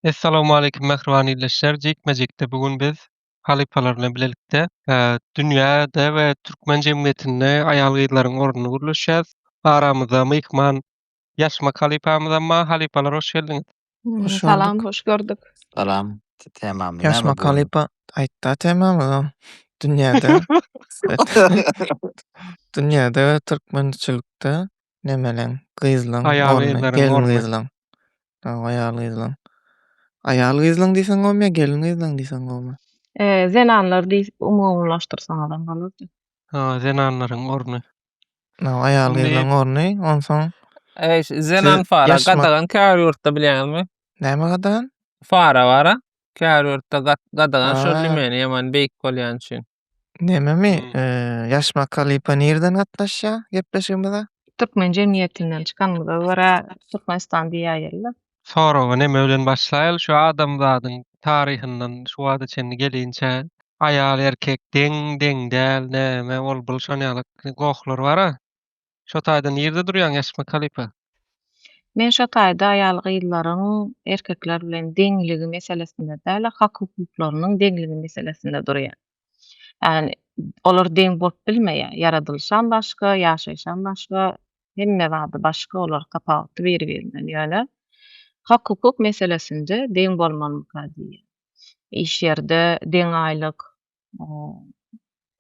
Assalamu alaykum mähriban ilişler. Jekmejekde bugün biz halypalar bilen birlikde dünýäde we türkmen jemgyýetinde aýal gyzlaryň ornuny gürleşýäs. Aramyzda myhman ýaşmak halypamyzam bar. Halypalar hoş geldiňiz. Hoş Salam, gördük. hoş gördük. Salam. Temamı Yaş näme bu? makalipa aýtda temamı dünýäde dünýäde we türkmençilikde nemeleň gyzlaň Aýal orny, gyzlaryň gelin orny. gyzlaň. Aýal gyzlaň. Aýal gyzlaň diýseň bolmaýar, gelin gyzlaň diýseň bolmaýar. Zenanlar diýip umumlaşdyrsaň adam bolady. Zenanlaryň orny. Aýal Şimdi gyzlaň orny, onsoň Zenan fara yaşma- gadagan kär ýurtda bilýärmi? näme gadan? Fara bara kär ýurtda gadagan Aa. şol limeni ýaman beýik bolýan üçin. Nämemi? Hmm. Yaş makalipa nerden gatnaşýar gepleşigimizde? Türkmen jemgyýetinden çykanmyza görä Türkmenistan diýär ýerler. soraga näme bilen başlaýaly? Şu adamzadyň taryhyndan şu wada çenli gelinçe aýal erkek deň däl näme ol bulşanýalyk goklar bar-a. Şo taýdan ýerde durýan ýaş makalipa? Men şo taýda aýal gyzlaryň erkekler bilen deňligi meselesinde däl, hak hukuklarynyň deňligi meselesinde durýar. Yani olar deň bolup bilmeýär. Yaradylşan başga, ýaşaýşan başga, hemme wagty başga olar tapawutly bir-birinden ýöne. Hak hukuk meselesinde deň bolmalyk diýär. İş ýerde deň aýlyk,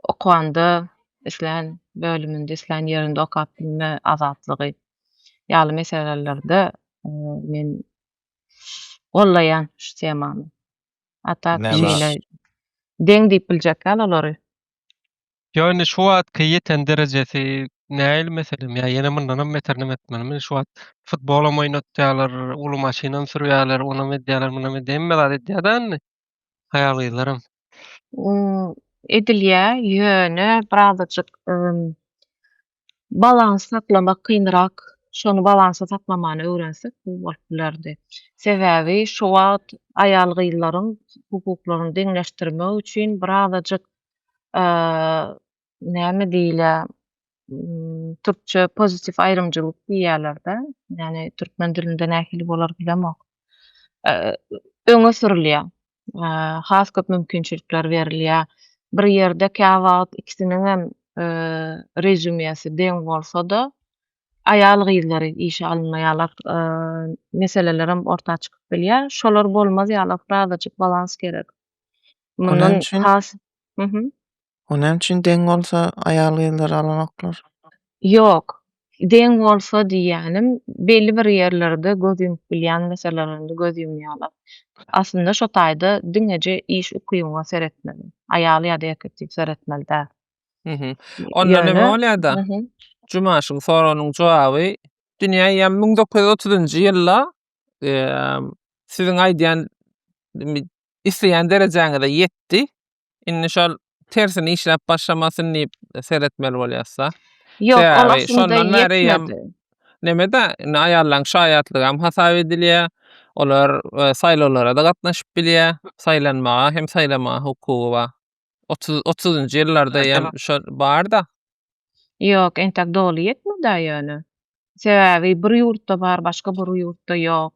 okanda islen bölüminde, islen ýerinde okap bilme azatlygy ýaly meselelerde men gollaýan şu temany. Hatta Näme? şeýle deň diýip biljekler olary. Yani şu wagtky ýeten derejesi näil meselem? Ya ýene mundanam beternem etmenim. Şu wagt futbolam oýnatýarlar, uly maşynam sürýärler, ona medýalar, buna medýalar, emmeler edýärden. Aýal gyzlarym. Edilýär ýöne birazajyk balans saklamak kynrak. Şonu balansa saklamany öwrensek bu bolup bilerdi. Sebäbi şu wagt aýal gyzlaryň hukuklaryny deňleşdirmek üçin birazajyk näme diýler, türkçe pozitif aýrymçylyk diýýärler-de. Yani türkmen dilinde nähili bolar bilemok. Öňe sürilýär. Has köp mümkinçilikler berilýär. Bir ýerde käwagt ikisiniň hem rezümesi deň bolsa-da aýal gyzlary işe alynmaýarlar, meseleler hem ortağa çykyp bilýär. Şolar bolmaz ýaly birazajyk balans gerek. Mundan üçin- has Onem üçin deň bolsa aýal gyzlar alanoklar. Yok. Deň bolsa diýänim belli bir ýerlerde göz ýumyp bilýän meselelerinde göz ýumýarlar. Aslında şo taýda diňeje iş ukyňa seretmeli. Aýaly ýa-da erkekdi seretmeli däl. Onda näme Ýöne- bolýarda? Mhm. Jumaşyň soranyň jogaby dünýä ýa 1930-njy ýyllar siziň aýdýan isleýän derejeňize ýetdi. Indi şol tersini işläp başlamasyny diýip seretmeli bolýarsa. Yok, ol Sebäbi aslında şondan bäri yetmedi. Nemede aýallaryň şaýatlygy hem hasap edilýär. Olar saýlawlara da gatnaşyp bilýär. Saýlanmaga hem saýlamaga hukugy bar. 30-njy ýyllarda hem şo bar-da. Yok, entek dolu yetmedi ýöne. Sebäbi bir ýurtda bar, başga bir ýurtda ýok.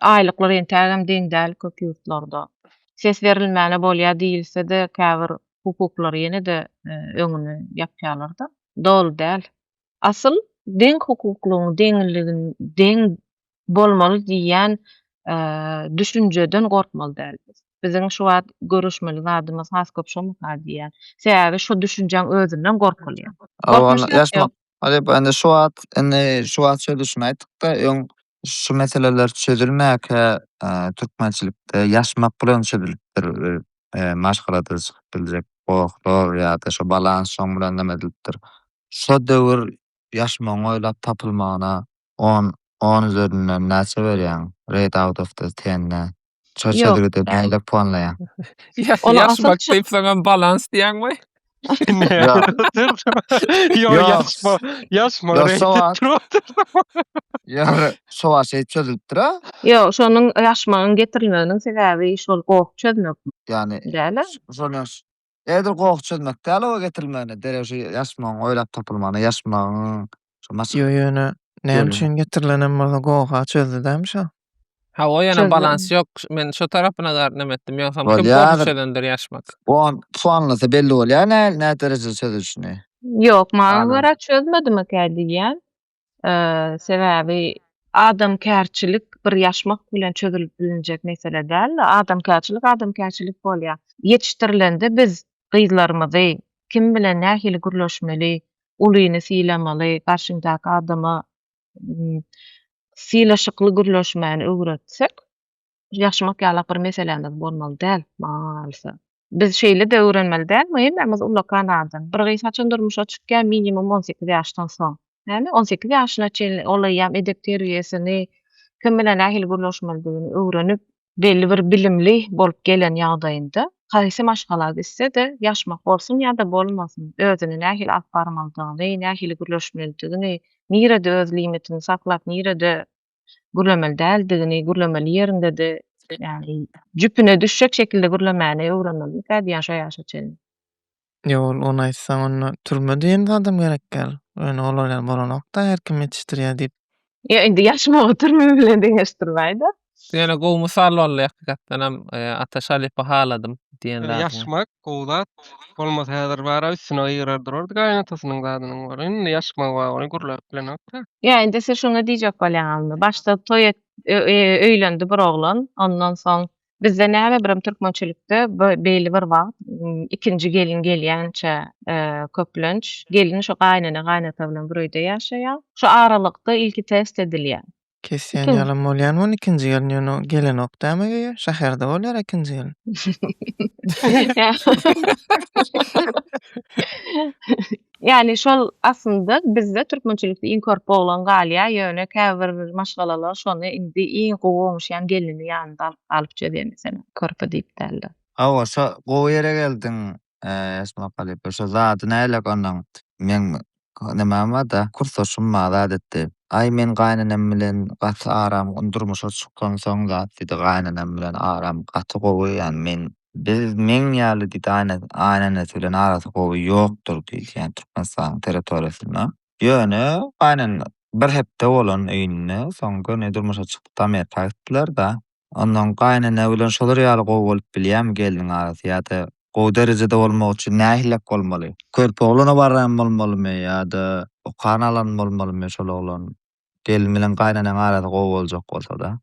Aýlyklar entägem deň däl köp ýurtlarda. Ses berilmäne bolýar diýilse-de käbir hukuklary ýene de öňüne ýapýarlar-da. Dolu däl. Asyl deň hukuklugyny, deň bolmaly diýen düşünjeden gorkmaly dälbiz. Biziň şu wagt görüşmeli zadymyz has köp şoňa diýär. Sebäbi şu düşünjeň özünden gorkulýar. Yaşmak. Hadi ben de şu an sözleşme aýtdykda şu meseleler çözülmäke türkmençilikde yaşmak bilen çözülipdir. Maşgalada çykyp biljek goklar ýa-da şu balans şoň bilen näme edilipdir. Şo döwür yaşmagyny oýlap tapylmagyna 10 üzerinden näçe berýän? Rate out of the 10'ne. Şo Yok. çözülýärde näle puanlaýan? Onu Ýaşmak asıl- diýip saňam balans diýäňmi? Yo, Yo. yaşma Yo, reyting soğan. turupdyr. Ýa-da şu wagt çözülipdir ha? Yo, şonuň ýaşmagyny getirilmeginiň sebäbi şol gok çözmek Yani däl. sonuç edir gok çözmek däl o getirilmegine dereje yaşmagyny oýlap tapylmagyna yaşmagyny şu Ýöne näme Bölüm. üçin getirilen bolsa goga çözdi dämi şo? Ha, o ýene Çözüm. balans ýok. Men şu tarasyna garnam etdim. Ýönsam kim Bolýar. köpüçedendir ýaşmak. Puanlasa belli bolýar näme derejede çözülüşini. Yok, maňa Anladım. görä çözmedim diýen. Sebäbi adamkärçilik bir ýaşmak bilen çözülüp bilinjek mesele däl. Adamkärçilik bolýar. Yetiştirilende biz gyzlarymyzy kim bilen nähili gürleşmeli, ulyny silemeli, garşyndaky adama silaşykly gürleşmäni öwretsek, ýaşmak ýaly bir meselemiz bolmaly däl maňa. Biz şeýle de öwrenmeli dälmi? Hemmemiz ulakanardan. Bir gysga çyndyrmyşa çykýan minimum 18 ýaşdan soň. Näme? 18 ýaşyna çenli olaýam edep terbiýesini, kim bilen nähili gürleşmelidigini öwrenip, belli bir bilimli bolup gelen ýagdaýynda haýsy maşgala gitse de ýaşmak bolsun ýa-da bolmasyn, özüni nähili alyp barmalydygyny, nähili gürleşmelidigini, nirede öz limitini saklap, nirede gürlemeli däldigini, gürlemeli ýerinde-de ýani jüpüne düşjek şekilde gürlemäni öwrenmeli diýen şo ýaşa çenli. Ýol, onu aýtsaň onu türmede ýene adam gerekkel. Öňe olarlar bolanokda her kim ýetişdirýär diýip. Ya indi ýaşmagy türme bilen deňeşdirmäýdi. Ýene gowy mysal boldy hakykatdan hem Ataş Alypy haladym diýenler. Ýaşmak, gowlat, bolmasa häzir bara üstüne ýyrar durardy gaýnatasynyň zadynyň bary. Indi ýaşmak bar, ony gürläp bilenokda. Ya indi sen şunu diýjek bolýarmy? Başda toy öýlendi bir oglan, ondan soň bizde näme birim türkmençilikde belli bir wagt ikinji gelin gelýänçe köplenç, gelin şo gaýnata bilen bir öýde ýaşaýar. Şo aralykda ilki test edilýär. Kesýän Ikin- ýalan bolýarmy? Onu ikinji gelin ýöne gelenokdamy beýe? Şäherde bolýar ikinji gelin. Yani şol aslında bizde türkmençilikde inkörp bolan galya ýöne käbir maşgalalar şonu indi iň gowamyşan gelini ýanynda alyp jeder mesela körpe diýip däldi. Awa şo gowy ýere geldiň. Esma Alypy şo zady näle ondan men näme da kursaşym mazat etdi. Ay men gaýnanam bilen gaty aram undurmuşa çykdan soň zat diýdi gaýnanam bilen aram gaty gowy ýani men ýaly diýdi aýnana bilen arasy gowy ýokdur diýdi ýani Türkmenistan territoriýasynda. Ýöne gaýnan bir hepde bolan öýünne soňky ne durmuşa çykdy Amerika gitdiler da. Ondan gaýnana bilen şolar ýaly gowy bolup bilýär gelin arasy ýa-da gowy derejede bolmak üçin nähilek bolmaly? Körpe oglana barran bolmalymy ýa-da okan alan bolmalymy şol oglan? Gelin bilen gaýnanyň arasy gowy boljak bolsa da.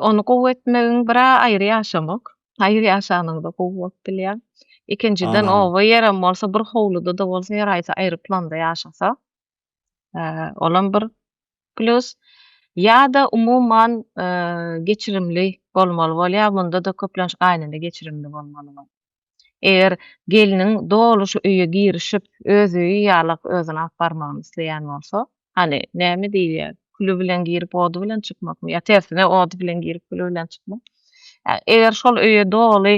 Onu gowy etmegiň bira aýry ýaşamak. Aýry ýaşanyň da gowy bolup bilýär. İkinciden Anam. owa ýeram bolsa bir howluda da bolsa ýaraýsa aýry planda ýaşasa. Olan bir plus ýa-da umuman geçirimli bolmaly bolýar. Bunda da köplenç gaýnanda geçirimli bolmaly. Eger geliniň dolu şu öýe girişip özü ýalyk özüni alyp barmagyny isleýän bolsa, hani näme diýýär? Kulu bilen girip ody bilen çykmakmy? Ya tersine ody bilen girip kulu bilen çykmak. Eger şol öýe dolu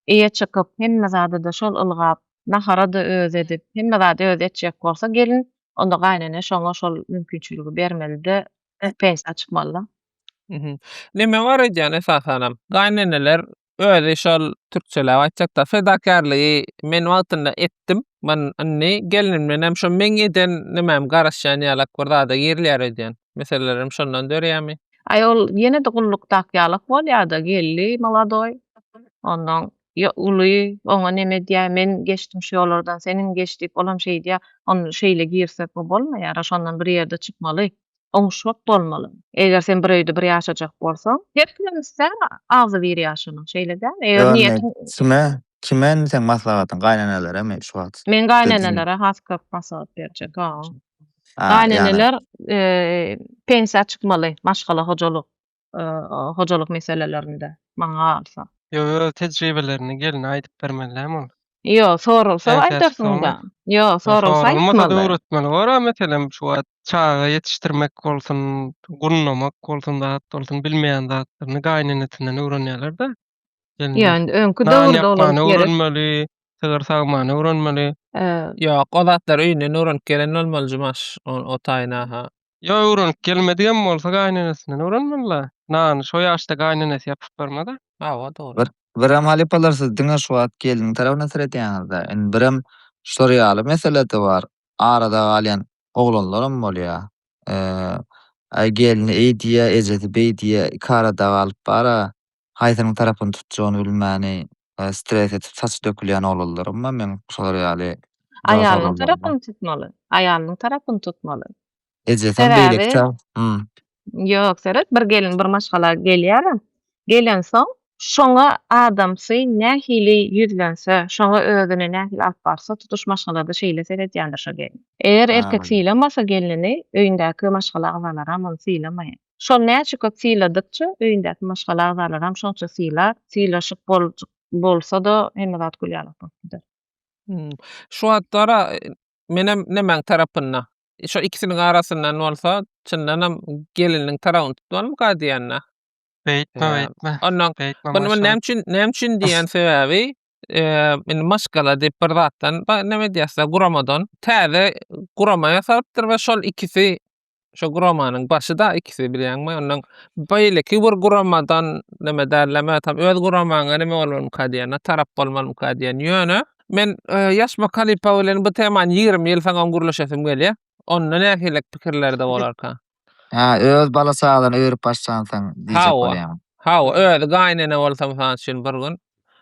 eýe çykyp hemme zady da şol ylgap, nahara da öz edip, hemme zady öz etjek bolsa gelin onda gaýnana şoňa şol mümkinçiligi bermeli-de pensiýa çykmaly. Näme bar edýän esasanam? Gaýnanalar özi şol türkçelep aýtsak da fedakarlygy men wagtynda etdim. Men anne gelinim bilen hem şo men eden nämem garaşýan ýalak bir zada ýerler edýän. Meselelerim şondan dörýärmi? Ol ýene de gullukdak ýalyk bolýar-da gelli, maladoy. Ondan uly, oňa näme diýär, men geçdim şu ýollardan, senin geçdik, olam şey diýär, onu şeýle girsek bu bolmaýar, şondan bir ýerde çykmaly. Oňşmak bolmaly. Eger sen bir öýde bir ýaşajak bolsaň, her kim ister agzy bir ýaşanyň, şeýle däl. Eger niýetin Kime sen maslahatyn gaýnanalara me şu wagt? men gaýnanalara has köp maslahat berjek. Yani Gaýnanalar pensiýa çykmaly, maşgala hojalyk meselelerinde maňa alsa. Yo, tejribelerini gelin aýdyp bermeliler ol. Yo, sorulsa Evet, aýtarsın da. Yo, sorulsa Sorulmasa da aýtmaly. öwretmeli bar, meselem şu wagt çağa ýetişdirmek bolsun, gurnamak bolsun da, bolsun bilmeýän zatlaryny gaýnanetinden öwrenýärler da. Ýani öňkü Nan döwürde ýapmany bolan gerek. öwrenmeli, sygyr sagmany öwrenmeli. Ýok, o zatlar öýünden öwrenip gelen bolmaly jumaş o taýyna ha. Yo, öwrenip gelmedigen bolsa gaýnanesinden öwrenmeli. Nan şo ýaşda gaýnanesi ýapyp barmada. Ha, dogry. Biram Alypylar siz diňe şu wagt gelin tarabyna seretýäňizde. Biram şoriýaly mesele de bar. Arada galýan oglanlaram bolýar. Gelini eýdiýe, ejeti beýdiýe, ikarada galyp bara haýsynyň tarabyny tutjagyny bilmäni, stres etip saç dökülýän oğlanlar, amma men şolar ýaly zat Aýalyň olanlardan. tarabyny tutmaly. Aýalyň tarabyny tutmaly. Ejetem Sebäbi beýlekçe. ýok Serhat, bir gelin bir maşgala gelýär. Gelen soň şoňa adamsy nähili ýüzlense, şoňa özüni nähili alyp barsa tutuş maşgalada şeýle seredýändir şo gelin. Eger erkek sylamasa gelinini öýündäki maşgala agalar ham onu sylamaýar. Şol näçe köp syladykça öýündäki maşgala agalar ham şonça sylar, sylaşyk bolsa-da hemme zat gülýärlik bolupdyr. Şu hatlara menem nemäň tarapynda şo ikisiniň arasyndan bolsa çyndanam geliniň tarabyny tutmaly mı diýenler. Beýtme. Ondan Beýtme bunu maşallah. nämçin diýen sebäbi men maşgala diýip bir zatdan näme diýärse guramadan täze guramaya salypdyr we şol ikisi şo guramanyň başyda ikisi bilýärmi ondan beýleki bir guramadan näme därleme tam öz guramaňa näme bolmaly diýen tarap bolmaly diýen ýöne men ýaşma kalipa bilen bu temany 20 ýyl saňam gurlaşasym gelýär. Ondan nähili pikirlerde bolarka. Öz bala sağlaryny öýrüp başlansaň diýjek bolýan. Öz gaýnene bolsam sana şol bir gün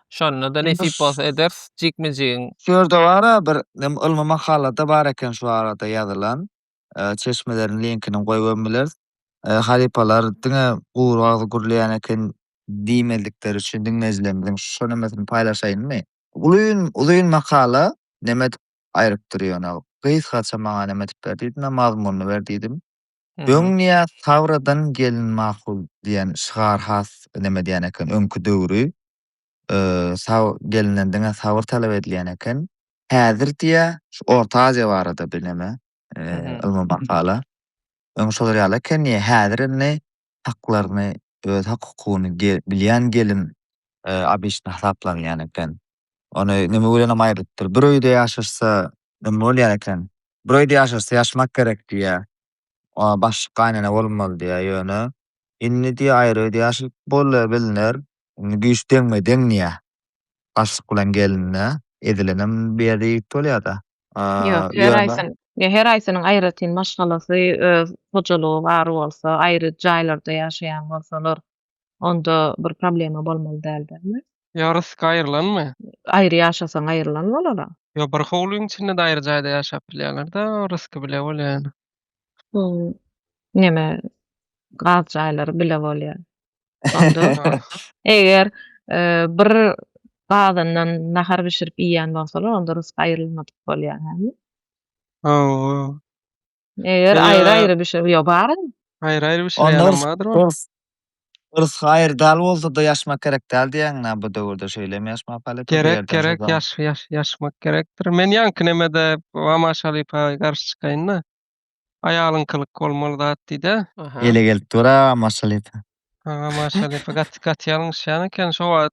şonda da nesip bolsa eders jikmejiň. Şurada bara bir ilmi makalada bar eken şu arada ýazylan. Çeşmelerin linkini goýup biler. Halipalar diňe gurwagy gurlaýan eken diýmeldikleri üçin diňmezlemdiň şo nemesini paýlaşaýynmy? Uluyun makala nemet aýryp durýar. Gys haça maňa nemet berdiýdi, mazmunyny berdiýdim. Öňňe tawradan gelin makul diýen şygar has neme diýen eken öňkü döwri. Saw gelinden diňe sabr talap edilýän eken. Häzir diýe şu Orta Aziýa barada bileme. Ilmi makala. Öň şolar ýaly eken häzir ne haklaryny, öz hukukyny bilýän gelin abyşna hesaplanýan eken. Ony neme bilen aýrypdyr. Bir öýde ýaşarsa neme bolýar eken? Bir öýde ýaşarsa ýaşmak gerek diýe. Baş gaýnana bolmaly diýe ýöne. Inni diýe aýry öýde ýaşaryp bolar bilinler. Güýç deňmeden niýe? Başlyk bilen gelinne edilenem beri bolýar-da. Ýok, her aýsynyň aýratyn maşgalasy, öz hojalygy bar bolsa, aýry jaýlarda ýaşaýan bolsalar, onda bir problema bolmaly däldirmi? Ýarysy aýrylanmy? Aýry ýaşasaň aýrylan bolar. Yo bir howluň içinde de aýry jaýda ýaşap bilýärler-de, orasy bile bolýar. Neme gaz jaýlary bile bolýar. Onda eger bir gadyndan nahar bişirip ýýän bolsalar, onda rızk aýrylmadyk bolýar. Eger aýry bir şey ýok bary. Aýry bir şey ýanamadyr o. Rızk aýry dal bolsa da ýaşmak gerek däl diýen bu döwürde şeýlem ýaşmak paly Gerek ýaşmak gerekdir. Men ýanky nemede amaşaly garşy çykaýyn-da. Aýalyňkylyk bolmaly zat diýdi. ele gelip dura maşaly. Maşaly gat ýalňyş eken şo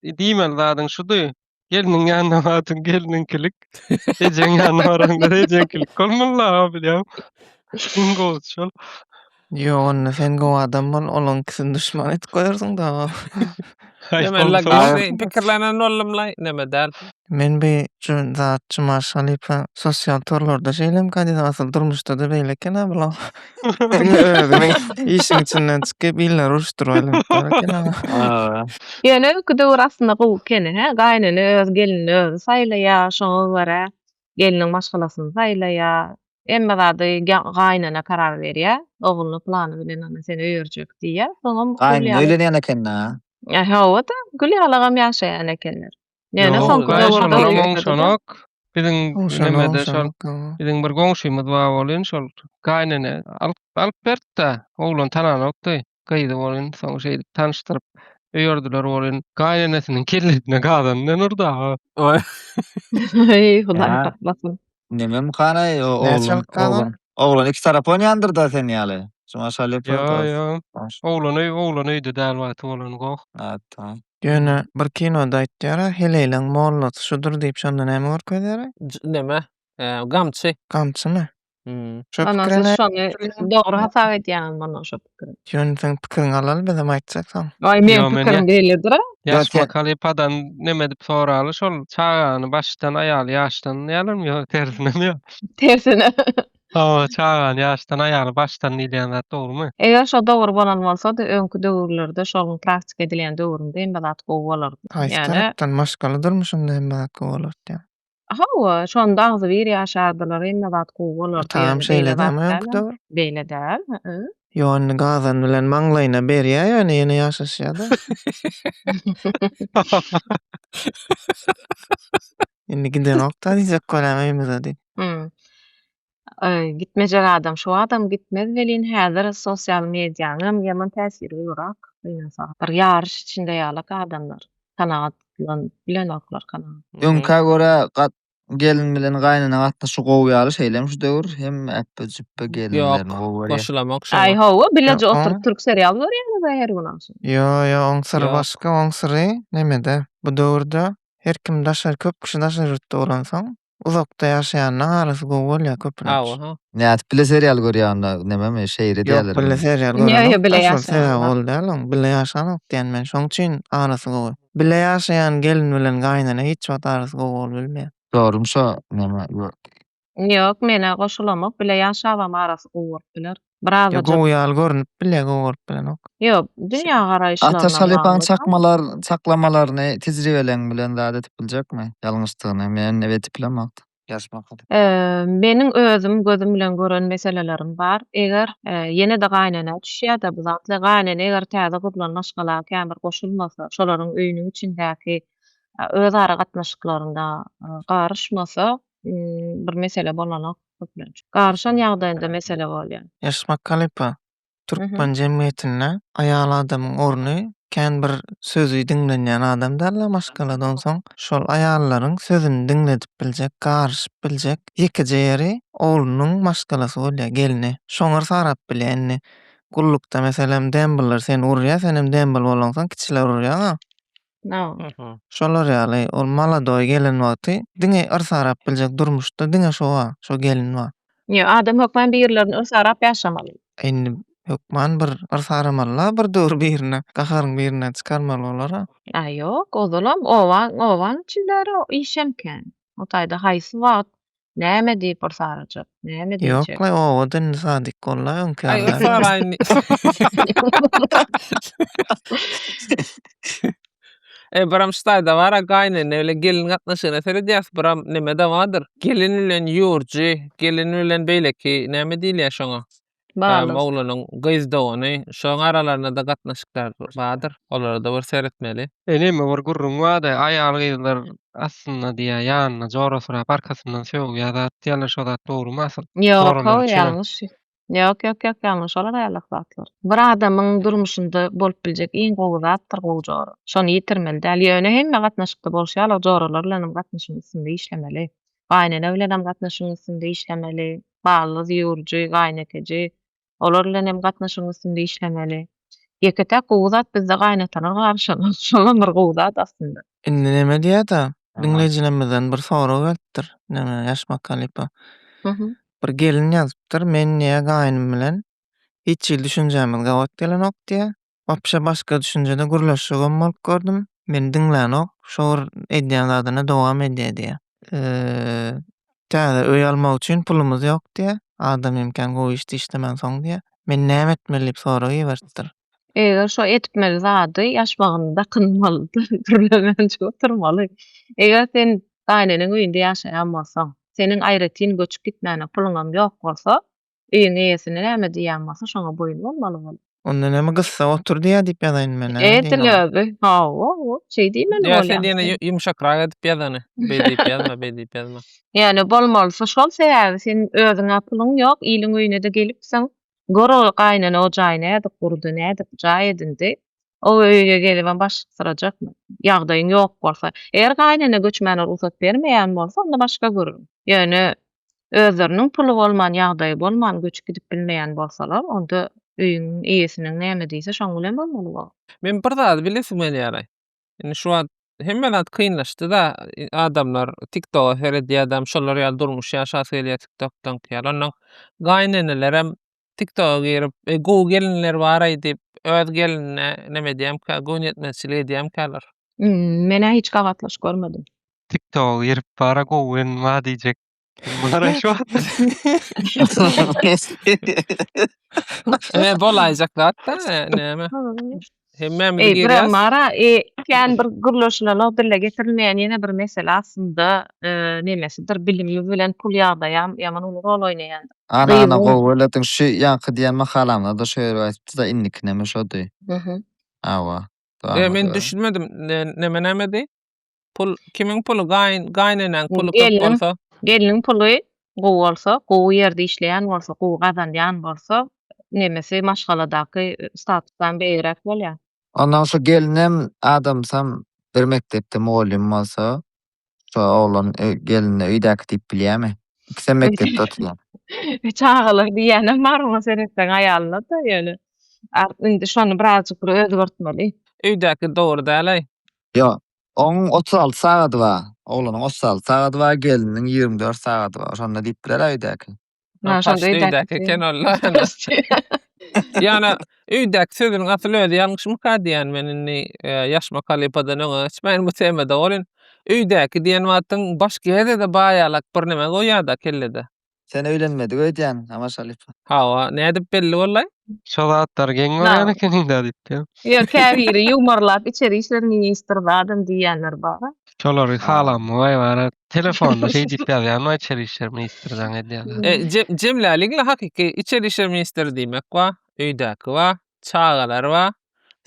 diýmeli zadyň şudy. Geliniň ýanyna baryň geliniňkilik. Ejeň ýanyna baraňda ejeňkilik bolmaly bilýär. Şol şol. Yo, onda sen go adam bol, olankysyn düşman etip goýarsyň-da. Demek pikirlenen bolmly neme däl. Men bir zatçy maşalypa sosial torlarda şeýlem kandydat asyl durmuşda da beýleken abla. İşin içinden çykyp iller uruşturyp barken. Ýöne öküde aslında gowy kene, gaýnany öz gelinini özü saýlaýar, şoňa görä geliniň maşgalasyny saýlaýar. Emme zady gaýnana karar berýär. Ogluny plany bilen ana seni öýürjek diýär. Soňam Gaýny öýlenýän eken-na. Howada gülýarlygam ýaşaýan ekenler. Ýöne Yo, soňky gaýşolar döwürde oňşonok. Biziň nemede şol biziň bir goňşymyz bar bolýan şol gaýnany alyp berdi-de, oglan tananokdy. Gaýdy bolýan, soň şeýle tanıştyryp öýürdiler bolýan. Gaýnanasynyň kelletine gadandan urda. Ey Hudaý taplasyn. Nemem kanaý oglan iki tarap oýnýandyr da sen ýaly. Şoňa şalyp. Yo. Oglan öýde däl wagty bolan gok. Ýöne bir kinoda aýtdylar, heleyleň mollaty şudur diýip şonda näme görkezler? Neme? Gamçy. Gamçymy? Şo Ana pikirine şonu dogry hasap edýän mana şo pikir. ýöne sen pikirini alaly bizim aýtjaksaň. Ay men pikirim beýledir. Ýaşma kalypadan neme dip soraly şol çağany başdan aýaly ýaşdan ýalym ýok tersinemi ýok. Tersine. O çağan ýaşdan aýaly başdan ilýän zat dogrymy? Eger şo dogry bolan bolsady öňkü döwürlerde şol praktik edilen döwüründe hem zat gowy bolardy. Haýsy Ýani tarapdan maşgaladyrmyşynda hem zat gowy bolardy ýa. hawa şonda agzy bir ýaşardylar hem zat gowy bolardy. Tamam ýöne şeýle beýle zat däme öňkü däl. döwür. Beýle däl. Ýöne gazan bilen maňlaýyna berýär ýöne ýene ýaşaşýar-da. Indi giden okta diýjek göremeýmiz Hmm. Gitmejek adam şu adam gitmez welin häzir sosial mediýanyň ýaman täsiri ýurak. Bir ýarış içinde ýalyk adamlar. Bilenoklar kanaat. Öňkä görä gelin bilen gaýnana gatnaşy gowy ýaly şeýlem şu döwür hem äppe jüppe gelinlerini Ýok, gowy berýär. başlamak Ay şoňa. hawa bileje Ýa, oturup türk serial görýärler her gün akşam. Yo, oň syry Ýok. başga, oň syry nemede? Bu döwürde her kim daşar, köp kişi daşar ýurtda bolansaň, uzakda ýaşaýanyň arasy gowy bolýar köpüne. Awa. Näet bile serial görýär nämeme şeýre Ýok, diýerler. bile serial Yo, gören bile şol ýaşaýan sebäp bar. bol däl, bile ýaşanok diýen men şoň üçin arasy gowy. Bile ýaşaýan gelin bilen gaýnana hiç wagt arasy gowy bolup bilmeýär. Doğrum şo näme Ýok, mene goşulamak bile ýaşabam arasy gowy bolup biler. Biraz Ýa da gowy ýaly görünip bile gowy bolup bilenok. Ýok, dünýä garaýşlaryna Ata şalypan bagly. çakmalar, çaklamalaryny tejribeleň bilen zat etip biljakmy? Ýalňyşdygyny men ebetip bilemek. Ýaşmak. Meniň özüm gözüm bilen gören meselelerim bar. Eger ýene de gaýnana düşýär da bu zatly gaýnana eger täze gyzlan naşgala kämir goşulmasa, şolaryň öýüniň içindäki öz ara gatnaşyklarynda garyşmasa, bir mesele bolanok köplenç. Garşan ýagdaýynda mesele bolýar. Ýaşmak kalypa türkmen jemgyýetinde aýal adamyň orny kän bir sözü diňlenýän adam däl maşgaladan soň şol aýallaryň sözüni diňledip biljek, garşyp biljek. Ýekiji ýeri oglunyň maşgalasy bolýar, gelini. Şoňar sarap bilýänni. Gullukda meselem dembiller sen urýar, sen hem dembil bolansaň kiçiler urýar. No. Şolar ýaly ol maladoy gelin wagty diňe arsarap biljek durmuşda diňe şo gelin wa. Ýa adam hökmen birlerini örsarap ýaşamaly. Indi hökman bir arsaramaly bir döwür birine, gaharyň birine çykarmaly olar. Ay ýok, ozalam owan içindäri işemken. O taýda haýsy wagt näme diýip örsarajak, näme diýjek. Ýok, o dünni sadyk golla öňkä. Ay, örsaraýyn. Biram ştaýda bar, gaýnany öyle gelin gatnaşygyna seredýäs, biram nimede wadyr? Gelin bilen ýurji, gelin bilen beýleki näme diýilýär şoňa? Baly. Oglanyň gyzdygyny, şoň aralaryna da gatnaşyklar badyr. Olary da bir seretmeli. Eneme bir gurrun wada aýal gyzlar aslynda diýä ýanyna jora surap arkasyndan söwýär zat diýerler şo zat dogrymy asyl? Ýok, Soralar o çene. ýalňyş. Ýok, ýalňyş olar aýalyk zatlar. Bir adamyň durmuşynda bolup biljek iň gowy zatdyr gowy jora. Şonu ýitirmeli däl. Ýöne hemme gatnaşykda bolşýar, o joralar bilen gatnaşygyň üstünde işlemeli. Gaýnana bilen gatnaşygyň üstünde işlemeli. Baly, ýurji, gaýnakeji olar bilen hem gatnaşygyň üstünde işlemeli. Ýeketek gowy zat bizde gaýnatana garşylar. Şoňa bir gowy zat aslynda. Indi näme diýär-de? Dinleýijilerimizden bir soraw gelipdir. Näme ýaşmak kalypa. Bir gelin ýazypdyr, men näme gaýnym bilen hiç ýyl düşünjämiz gawat gelenok diýe. Wapşa başga düşünjede gürleşýän bolup gördüm. Men diňlänok, şol edýän zadyna dowam edýär diýe. Täze öý almak üçin pulumuz ýok diýe. Adam imkan gowy işdi işlemän soň diýe. Men näme etmeli diýip soraw ýeberipdir. Eger şo etmeli zady ýaşmagynda kynmalydyr, gürlemänçe oturmaly. Eger sen gaýnanyň öýünde ýaşaýan bolsaň, seniň aýratyn göçüp gitmäne puluňam ýok bolsa, öýüň eýesine näme diýýän bolsa şoňa boýun bolmaly. Onda näme gyssa otur diýär diýip ýazaýyn men. Etilöbi. Hawa, şey diýmeli Ýa sen bolýar. diýene yumşakrak edip ýazany. Beýdip ýazma, beýdip ýazma. Ýani bolmalsa şol sebäbi sen özüňe puluň ýok, iliň öýüne de gelipsiň. Goro gaýnany o jaýyna edip gurdy, nädip jaý edindi. O öýüge gelip baş sırajakmy? Ýagdaýyň ýok bolsa, eger gaýnana göçmäne ruhsat bermeýän bolsa, onda başga görürüm. Ýöne özleriniň pulu bolman, ýagdaýy bolman, göçüp gidip bilmeýän bolsalar, onda öýüň eýesiniň näme diýse şoň bilen bolmaly. Men bir zat bilesim gelýär. Indi şu an hemme zat kynlaşdy da adamlar TikTok'a seredýär adam şolar ýaly durmuş ýaşasy gelýär TikTok'tan ýaly ondan gaýnanylar hem TikTok'a girip gowy gelinler bar diýip öz gelinine näme diýem ka göwnýetmezçilik edýär käler. Mene hiç gavatlaş görmedim. TikTok'a girip bara gowen wa diýjek Mara şu an Bolayjak hatta näme? Hemmemiz Bir gerýäs. mara kän bir gürleşler dille getirilmeýän ýene bir mesele aslında nemesidir bilimi bilen pul ýagdaýam ýaman uly rol oýnaýan. Ana gowuladyň şu ýanky diýen makalamda da şeýle aýtdy da innikine şodi. Awa. Men düşünmedim. Näme di? Pul kimiň pulu gaýnanan pulu köp Gelin. bolsa? Geliniň puly gowy bolsa, gowy ýerde işleýän bolsa, gowy gazanýan bolsa, nemesi maşgaladaky statusdan beýrek bolýar. Ondan sonra gelinim adamsam bir mektepde muallim bolsa, şu oglan gelinine öýdäki diýip bilýärmi? İkisi mektepde oturýar. Çağalar diýenem barmy seretden aýalyna da ýöne. Indi şonu birazjyk bir özgörtmeli. Öýdäki dogry däl. Yo, onun 36 sagaty bar. Oglanyň 36 sagaty bar, geliniň 24 sagaty bar. Şonda diýip biler öýdäki. Şonda öýdäki eken Allah. Ýani öýdäki sözüniň asyly özi ýalňyşmy diýen men indi ýaş makalapadan öňe geçmeýän bu temada bolyn. Öýdäki diýen wagtyň başga ýerde de baýalak bir neme goýýar da kellede. Sen öýlenmedik öýdän, ama şalypa. Hawa, nädip belli bollay? şolatlar geň bolýan eken indi diýip. Ýa käbiri ýumurlap içeri işlerini ýetirdi adam diýenler bar. Şolary halamy way bara telefonda şey diýip ýazýan, içeri işlerimi istirden edýär. Jemlälikle hakiki içeri işler ministeri diýmek wa, öýdäki wa, çağalar wa,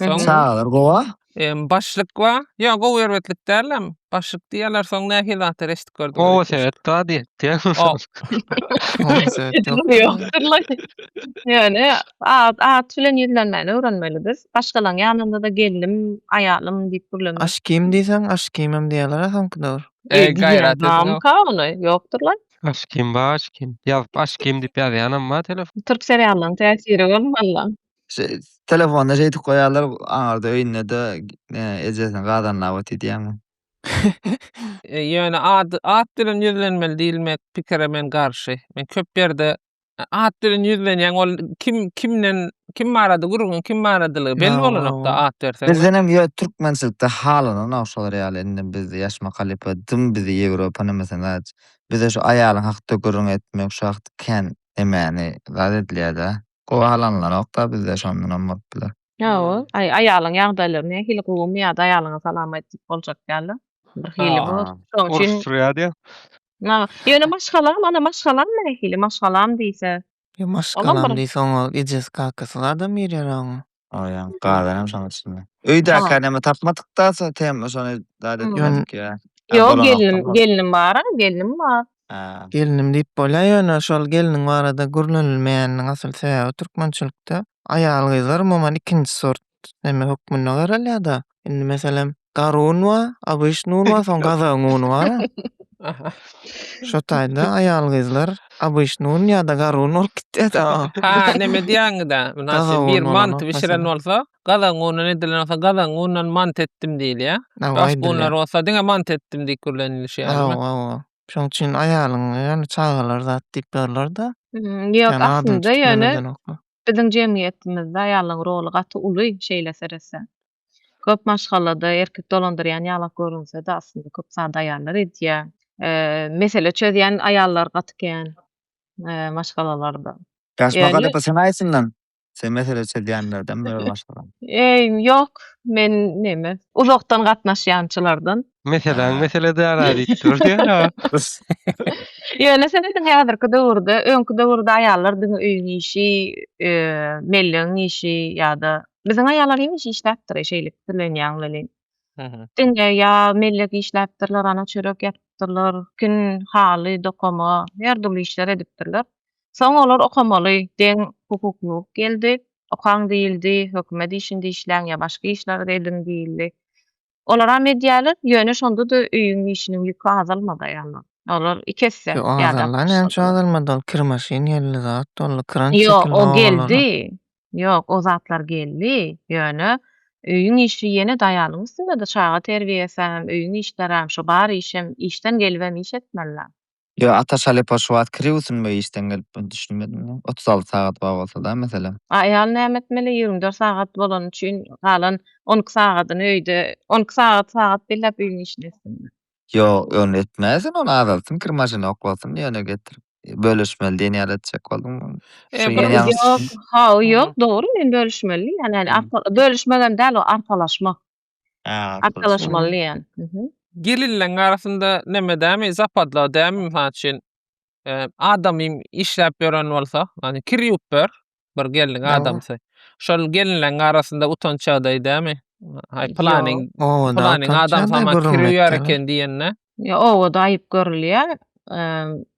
soň Sagalar gowa? başlyk wa, ýa gowy ýerbetlik dällem. Başlyk diýerler, soň nähili atar eşit gördüm. O sebet da diýdi. Yani at bilen ýüzlenmäni öwrenmelidir. Başgalaryň ýanynda da gelinim, aýalym diýip gürlemek. Aşkym diýsen aşkymam diýerler sanki dogry. Gayrat edin. Ýokdurlar. Aşkym başkym. Ýazyp aşkym diýip ýazýan amma telefon. Türk seriallaryň täsiri bolmaly. Telefonda şey koyarlar, ağırda öýünde de ejesini gadanlap ötýärmi? Ýöne at bilen ýüzlenmeli diýilmek pikire men garşy. Men köp ýerde at bilen ýüzlenýän ol kim marady gurgun, kim maradylygy belli bolanokda at bersen. Bizdenem ýa türkmençilikde halyny nawşalar ýaly indi bizde ýaşma kalypy dym bizi Ýewropa mesela bize şu aýalyň hakda gurrun etmek şu hakda kän emäni zat edilýär-de. Gowy halanlar nokta bizde şondan ammakdylar. Ýa, aýalyň ýagdaýlaryny hili gowum ýa-da aýalyňa salamat boljak ýaly. Bir hili bu. Şoň üçin Uruşturýar diýär. ýöne maşgalam, mana maşgalam nähili maşgalam diýse. Ýa maşgalam diýsen o ejes kakaslar da mirýär aňa. Oýan gadanam şoň içinde. Öýdäki näme tapmadykda tem şonu zat etmedik ýa. Ýok, gelinim bar, gelinim bar. Gelinim diýip bolýar ýöne şol geliniň barada gürlenilmeýäniniň asyl sebäbi türkmençilikde aýal gyzlar umumyň ikinji sort näme hukmyna garalýar-da. Indi meselem garun wa, abyşnun wa, soň gazaňun bar. Şo taýda aýal gyzlar abyşnun ýa-da garun bolup gitýär-de. Ha, näme diýäňde? Münasip bir mant bişiren bolsa, gazaňuny edilen bolsa, gazaňunyň mant etdim diýilýär. Başgunlar bolsa, diňe mant etdim diýip gürlenilýär. Awa. Şoň üçin aýalyň ýani çağalar zat diýip berler-de. Ýok, aslında ýöne biziň jemgyýetimizde aýalyň roly gaty uly şeýle serese. Köp maşgalada erkek dolandyrýan ýalak görünse de aslında köp sada aýallar edýär. Mesele çözýän aýallar gatykän maşgalalarda. Gaşma kalypy sen aýsyndan. Sen mesele çözýänlerden biri başgalan. Ýok, men neme? Uzakdan gatnaşýançylardan. Mesele dära diýip durýar. Ýöne sen ediň häzirki döwürde, öňkü döwürde aýallar diňe öýün işi, melleň işi ýa-da biziň aýallar imiş işläpdir şeýlik bilenýän bilen. Diňe ýa mellek işläpdirler, ana çörek ýapdirler, gün haly, dokama, ýerdäli işler edipdirler. Soň olar okamaly, deň hukukluk geldi, okan diýildi, hökümet işinde işläň ýa başga işlerde edin diýildi. Olara medýalar ýöne şonda da öýün işiniň ýükü azalmady ýaly. Olar ikisi ýa-da hem çağırmadan kirmaşyn ýerli zat, ol kran çekildi. Ýok, o geldi. Ýok, o zatlar geldi. Ýöne öýün işi ýene daýalyň üstünde de çağa terbiýesem, öýün işlerem, şo bar işim, işden gelibem iş etmeler. Yo ata şalypa şu wagt kirýärsinmi işden gelip düşünmedim. 36 sagat bar bolsa da mesela. Aýal näme etmeli 24 sagat bolan üçin galan 12 sagatyny öýde, 12 sagat bellep öýün işini etsin. Yo, öyle etmezsin, onu azaltın, kırmaşyny oklasyn, ýöne getirip bölüşmeli diýen ýaly etjek bolduň. Şu Bir ýene ýalňyş. Yok, ha, Hı yok, hı. doğru, men bölüşmeli. Yani Hı. bölüşmegen däl, o arkalaşmak. Ha, Arkalaşmaly ýani. gelinleň arasynda neme dämi, zapadla dämi mysal üçin adamym işläp beren bolsa, hani kir ýuwup ber, bir gelin adamsy. Şol gelinleň arasynda utanç çagdaý dämi? Hay Yok. planyň adam sama kir ýüwer eken diýenne. Ya o da aýyp görülýär.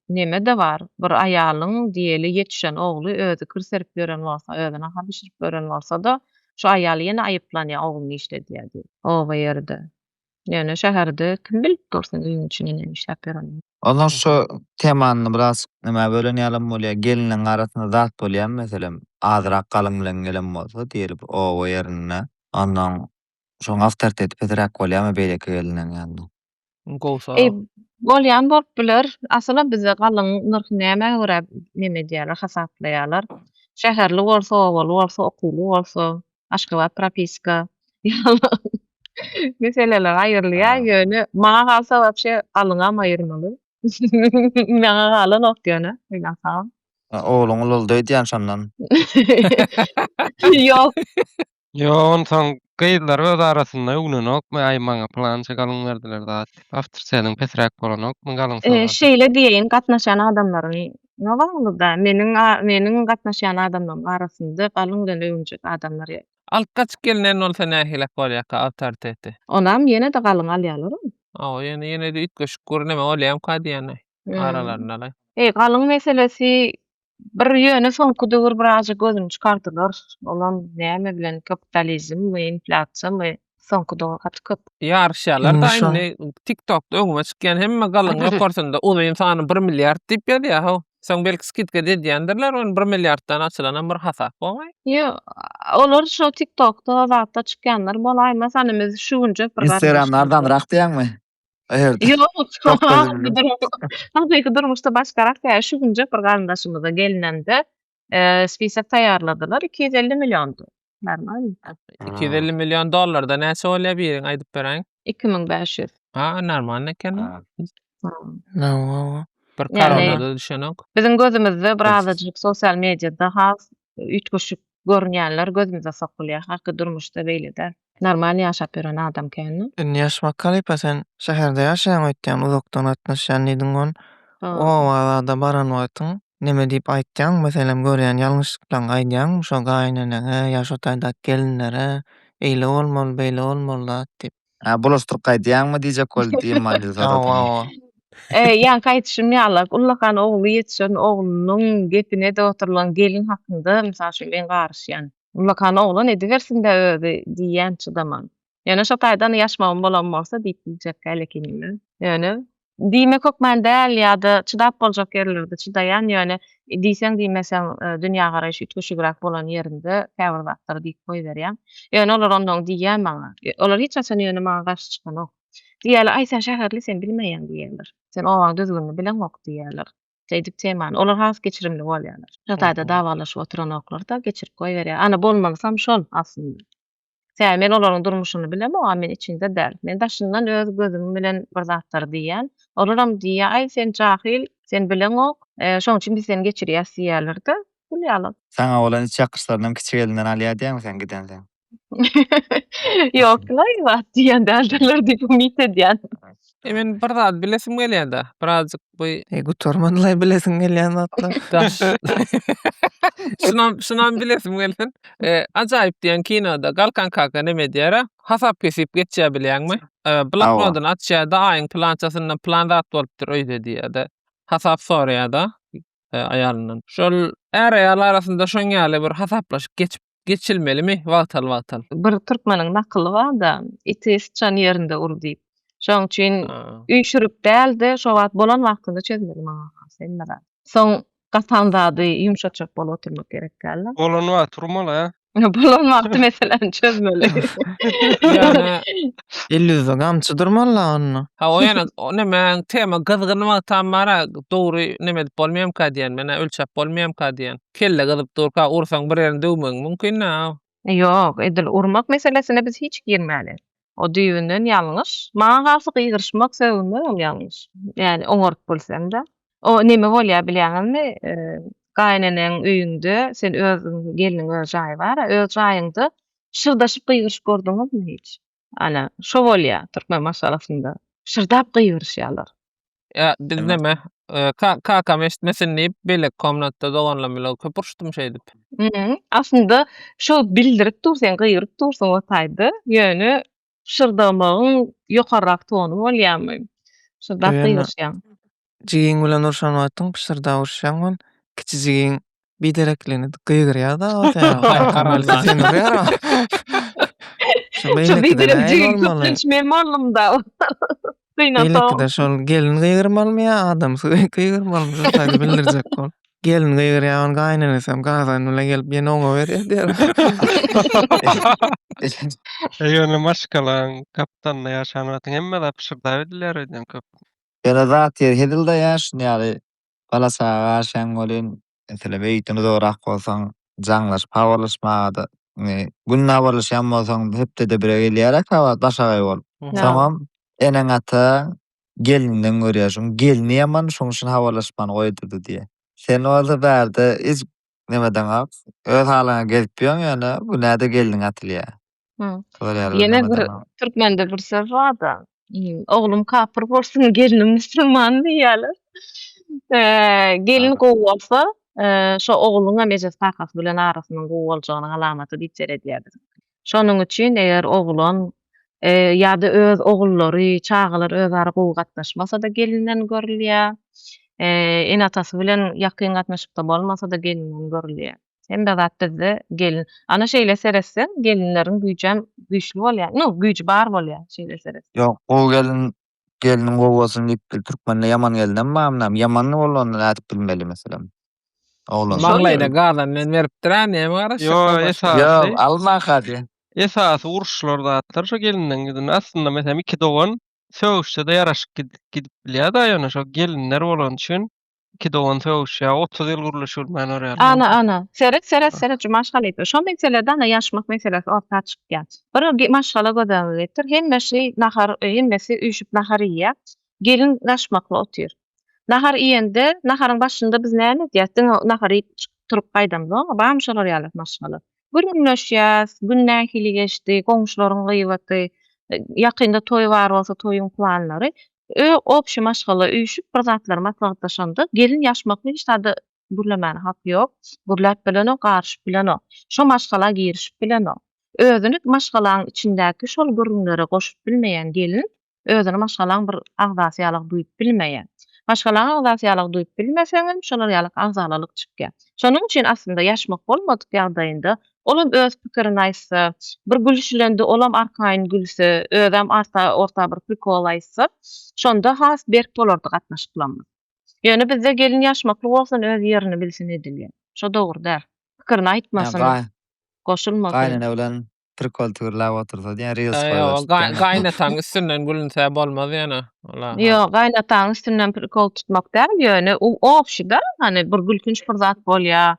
Neme de bar. Bir aýalyň diýeli ýetişen ogly özü kirserip beren bolsa, özüne ha bişirip beren bolsa da şu aýaly ýene aýyplanýar ogluny işledýär diýip. O ýerde. Ýöne şäherde kim bilip dursun öýüň içine näme işläp beren. Ondan şu temanyny biraz nime bölen ýalym bolýar, geliniň arasynda zat bolýar, meselem azyrak galyň bilen gelen bolsa diýilip o ýerine. Ondan şoň awtoritet pedrak bolýarmy beýleki geliniň ýanynda. Gowsa. Bolýan bolup biler. Aslynda bize galyň nyrky näme görä neme diýerler, hasaplaýarlar. Şäherli bolsa, owaly bolsa, okulu bolsa, aşgabat propiska. Meseleler aýrylýar ýöne. Maňa galsa wapşe galyňam aýyrmaly. Maňa galan ok ýöne. Bilasam. Ogluň ululdy diýen şondan. Yok. Yo, onsoň gyzlar öz arasynda ugnanok, aý maňa plança galyň berdiler zat. After seniň pesrak bolanok, galyň salat. Şeýle diýen gatnaşan adamlaryň nowaglyda meniň gatnaşan adamlaryň arasynda galyň bilen öňjek adamlar ýok. Alt gaç gelinen bolsa nähilek bolýar awtoriteti. Onam ýene de galyň alýarlar. O ýene de ütgeşik görneme bolýam ka diýeni. Aralarynda. Galyň meselesi bir ýöne soňky döwür birazja gözüni çykardylar. Olam näme bilen kapitalizm we inflasiýa we soňky döwür gaty köp. Ýarşýarlar da Şu- indi TikTok'da öňüme çykýan hemme galyň reportunda uzun sany 1 milliard diýip ýa ha. Soň belki skitka dedýändirler, on 1 milliarddan açylanan bir hasap bolmaý. Yo, olar şu TikTok'da zatda çykýanlar bolaýma sanymyz şugunja bir Instagram'lardan rak diýäňmi? Erde. Yok, Çok özür hakyky durmuşda başgarak ýa şugunja bir galandaşymyza gelinende spisak taýýarladylar, 250 milliondy. Normal. 250 milyon dollar da näçe bolýar biriň aýdyp beräň? 2500. Ha, normal eken. No. Bir Yani- karavlada düşenok. Bizim gözümizde birazajyk sosial mediada has ütgeşik görünýänler gözümize sokulýar. Hakyky durmuşda beýle-de. Normal ýaşap beren adam kenni. Yaşmak kalypa sen şäherde ýaşaýan öýtýän uzakdan atnaşan diýdiň o wagda baran wagtyň neme diýip aýtjaň, meselem görýän ýalňyşlyklaň aýdýan, şo gaýnanyňa, ýa şo taýda gelinlere eýle bolmaly, beýle bolmaly diýip. Ha, buluşturup gaýdýanmy diýjek bol diýmeli zaten. Ýa gaýtşym ýalak ullakan ogly ýetişen oglunyň gepine de oturulan gelin hakynda mysal şol ben garşýan. Ullakan oglan edibersin-de özi diýen çydaman. Ýöne şo taýdan ýaşmagym bolan bolsa diýip biljek gelekenimi. Ýöne diýmek hökmen däl ýa-da çydap boljak ýerlerde çydaýan ýöne diýseň diýmeseň dünýä garaýşy ütgeşikrak bolan ýerinde käbir wagtlar diýip goýberýär. Ýöne olar ondan diýýär maňa. Olar hiç açan ýöne maňa garşy çykanok. Diýerler, "Aý sen şäherli, sen bilmeýän" diýerler. "Sen owaň düzgünni bilen ok" diýerler. Seýdip teman. Olar has geçirimli bolýarlar. Şo taýda dawalaşyp oturanoklar da geçirip goýberýär. Ana bolmasam şol aslında. Sen men olaryň durmuşyny bilem, o men içinde däl. Men daşyndan öz gözüm bilen bir zatlar diýen. Olaram diýär, "Aý sen jahil, sen bilen ok. Şoň üçin biz seni geçirýäs" diýerler-de. Bilýärler. Sana olan hiç ýakyrşlaryň kiçik elinden alýar diýäňmi sen gidensen? Yok, laýwa diýen däldirler diýip umyt edýän. Men bir zat bilesim gelýär-de. Birazjyk bu Gutormadylar bilesin gelýän zatlar. daş. Şunam bilesim geldi. Ajaýyp diýen kinoda Galkan kaka neme diýär? Hasap kesip geçýär bilýärmi? Bloknodyny açýar da aýyň plançasynda plan zat bolupdyr öýde diýär-de. Hasap soraýar da aýalyndan. Şol er aýal arasynda şoň ýaly bir hasaplaşyp geçilmelimi wagtal. Bir türkmeniň nakyly bar da, iti sıçan ýerinde ur diýip. Şoň üçin üýşürip däldi, şo wagt bolan wagtynda çözmeli maňa. Sen näme? Soň gatandady ýumşaçak bolup oturmak gerek gälla. Bolan wa turmaly. Bolan wagty meseleni çözmeli. Yani Illüzde gamçy durmaly onu. ha o ýene o neme tema gyzgynmak tamara dogry neme bolmaýam ka diýen, mene ölçäp bolmaýam ka diýen. Kelle gyzyp durka ursaň bir ýerinde döwmeň mümkin na. Yok, edil urmak meselesine biz hiç girmäli. O düýünden ýalňyş. Maňa garşy gygyrşmak sebäbinden ýalňyş. Ýani oňaryp bolsam-da. O neme bolýar bilýärmi? Gaýnaneň öýünde sen özüň geliniň öz jaýy bar, öz jaýyňda şyrdaşyp gygyrşyp gördüňizmi hiç? Ana, şo bolýar türkmen maşalasynda. Şırdap gygyrşýarlar. Ya biz Evet. neme kakam eşitmesin diýip belek komnatda doganlam bilen köpürşdüm şey dip. Aslında şo bildirip dursan, gıyırıp dursan o taýdy. Ýöne şırdamagyň ýokarrak tonu bolýarmy? Şırdap Ýöne. gygyrşýan. Jigiň bilen urşanypdyň, pişirde urşanman, kiçijigiň bidereklerini gygyrýar-da o Haýkaranda. Şu Şo beýlekde bidirek näme jigin bolmaly? köpünç memorlum da. Beýlekde şol gelin gygyrmalymy ýa adam gygyrmalymy şo taýda bildirjek bol. Gelin gygyrýan gaýnanysam gazan bilen gelip ýene oňa berýär diýer. Ýöne maşgalaň kapitanda ýaşanypdyň hemme de pişirde edilýär edem köp. Ýöne zat ýer hedilde ýaşyn ýaly balasaga ýaşaýan bolan mesele beýtini dograk bolsaň jaňlaşyp habarlaşmaga da günne habarlaşýan bolsaň hepde de bire gelýär ka başagay bol. Tamam. Enen ata gelininden görýärsiň. Gelini ýaman şoň üçin habarlaşmany goýdurdy diýe. Sen orada bärde hiç nemeden gap öz halyna gelip ýöň ýöne bu näde geliniň atylýar. Ýene bir türkmende bir söz bar-da. Oglum kapyr bolsun, gelinim müslüman diýýärler. Gelin gowy bolsa, şo ogluňa mejes takasy bilen arasynyň gowy boljagynyň alamaty diýip edýärdir. Şonuň üçin eger oglan ýa-da öz ogullary, çaglar özara gowy gatnaşmasa da gelinden görülýär. En atasy bilen ýakyn gatnaşyp da bolmasa da gelinden görülýär. Hem de zat bizde gelin. Ana şeýle seresen gelinleriň güýjem güýçli bolýar. No, güýji bar bolýar şeýle seresen. Yok, o gelinin gowy bolsun diýip türkmenle ýaman gelinem mamnam. Ýamany bolany nädip bilmeli mesela. Oglan. Maglaýda gazan bilen beripdirän näme garaş? Yo, esasy. Yo, alma hadi. Esasy uruşlarda atlar şo gelinden gidin. Aslında mesela iki dogan söwüşde de ýaraşyp gidip bilýär da ýöne şo gelinler bolan üçin iki dogan söwüşýär 30 ýyl guruluşulmaýan orýar. Ana. Seret maşgal etme. Şo meseleden ýaşmak meselesi ortaga çykýan. Bir maşgala godagy getir. Hemmesi nahar, hemmesi üýşüp nahar ýýär. Gelin gaşmakla otyr. Nahar ýende, naharyň başynda biz näme diýýäň? Nahar ýyp turup gaýdamda, bam şolar ýaly maşgala. Gürünleşýäs, günnähili geçdi, goňşularyň gıybaty, ýakynda toý bar bolsa toýuň planlary. Opşy maşgala üýşüp bir zatlar maslahatlaşanda gelin ýaşmakly hiç taýda gürlemän hak ýok. Gürläp bilen o, garşyp bilen o. Şo maşgala girişip bilen o. Özüni maşgalaň içindäki şol gürünlere goşup bilmeýän gelin özüni maşgalaň bir agdasyýalyk duýup bilmeýän. Maşgalaň agdasyýalyk duýup bilmeseňem şolar ýaly agzalyk çykýar. Şonuň üçin aslında ýaşmak bolmadyk ýagdaýynda olam öz pikirini aýtsa, bir gülüşlendi, olam arkaýyn gülse, özem orta bir prikol aýtsa, şonda has berk bolardy gatnaşyklamy. Ýöne bizde gelin ýaşmakly bolsa öz ýerini bilsin edilýär. Şo dogry däl. Pikirini aýtmasyn, goşulmasyn. Gaýnana bilen prikol türläp otursa diýen reels Yo, gaýnataň üstünden gülünse bolmaz ýene. Yo, gaýnataň üstünden prikol tutmak däl ýöne o opşyda hani bir gülkünç bir zat bolýar.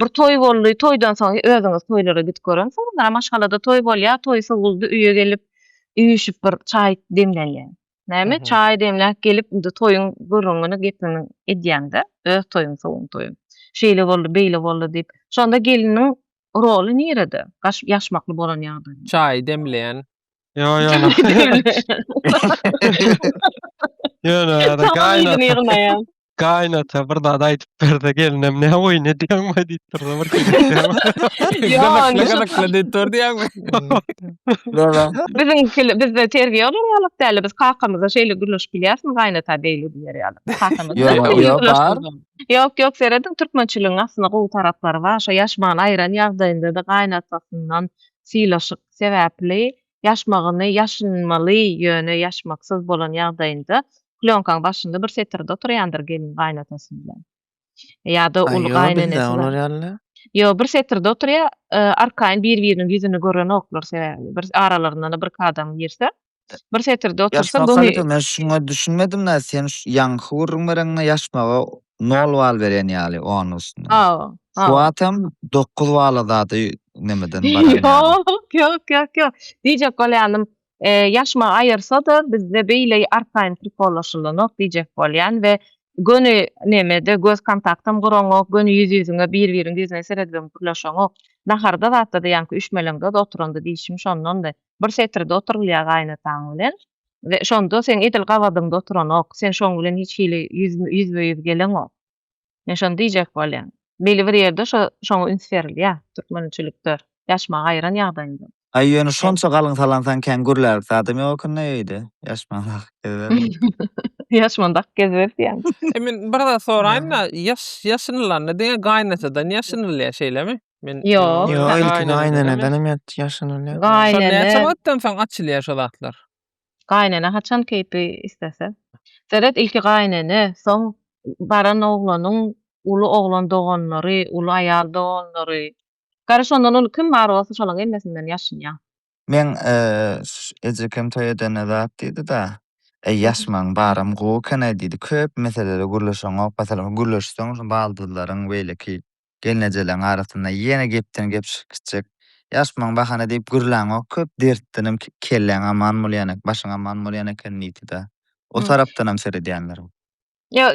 Bir toý boldy, toýdan soň özüňiz toýlara gidip görensiň, mana maşgalada toý bolýar, toý sowuldy üýe gelip üýüşüp bir çaý demlenýär. Näme? Çaý demläp gelip toýuň gürrüňini gepini edýäňde, öz toýuň sowun toýuň. Şeýle boldy, beýle boldy diýip. Şonda geliniň roli nirede? Ýaşmakly bolan ýagdaýda. Çaý demleýän. Yo, ýöne. Gaýnata bir zat aýdyp berde gelinem ne oýun edýän mi diýip durdy bir kere. Bizde terbiýe olarak däl, biz kakamyza şeýle gürleşip bilýäsmi, gaýnata beýle diýer ýaly. Yok, seredin türkmençiligiň aslında gowy taraplary bar. Şo ýaşmagyny aýran ýagdaýynda da gaýnatasyndan syýlaşyk sebäpli ýaşmagyny ýaşynmaly ýöne ýaşmaksyz bolan ýagdaýynda Plyonkaň başynda bir setirde oturýandyr gelin gaýnatasy bilen. Ýa-da ul gaýnanysy. Yo, bir setirde oturýar, arkaýyn bir-biriniň ýüzüni gören oklar sebäpli. Bir aralaryndan bir adam girse, bir setirde otursa Ýaşmak men şuňa düşünmedim da sen ýaňky gurrunlaryňa ýaşmaga 0 bal beren ýaly onun üstüne. Şu atam 9 bal zady nemeden bar. Yok. Diýjek bolýanym. Yaşma ayırsadır bizde beýle arkaň trikollaşylanok diýjek bolýan we göni nemede göz kontaktam guranok, göni ýüz-ýüzüňe bir-biriň ýüzüne seredibem gurlaşaňok. Naharda zatda da ýanky üçmeleňde de oturanda diýişim şondan da bir setirde oturulýar gaýnataň bilen we şonda sen edil gawadyňda oturanok, sen şoň bilen hiç hili ýüzbe-ýüz gelenok. Men şonu diýjek bolýan. Beli bir ýerde şoňa üns berilýär türkmençilikde yaşma aýyran ýagdaýynda. Ay ýöne şonça galyň salansan kängürler zadym ýokun näýdi? Ýaşmaňak gezer. Yaşmandak gezip diýen. Emin bir da soraýyn da ýaşynylanlar diýe gaýnasadan ýaşynylýar şeýlemi? Men Ýok. Yo, Aynen ilkin öyle. aýnanadan hem ýaşanylýar. Gaýnene, Gaýnene soň açylýar şo zatlar. gaýnene haçan keýpi istese. Seret ilki gaýnene, soň baran oglanyň uly oglan doganlary, uly aýal doganlary. Garaşondan ol kim bar bolsa şolaň ellesinden ýaşynýar. Men ejekem toýadana zat diýdi da. Ýaşmaň baram gowy diýdi. Köp meselelere gurlaşaňok, masalan gurlaşsaň şu baldylaryň beýle ki gelnejeleň arasynda ýene gepden gep çykjak. Ýaşmaň bahana diýip gurlaňok köp dertlenim kelleň aman bolýanak, başyň aman bolýanak diýdi da. O tarapdan hem seredýänler. Yo,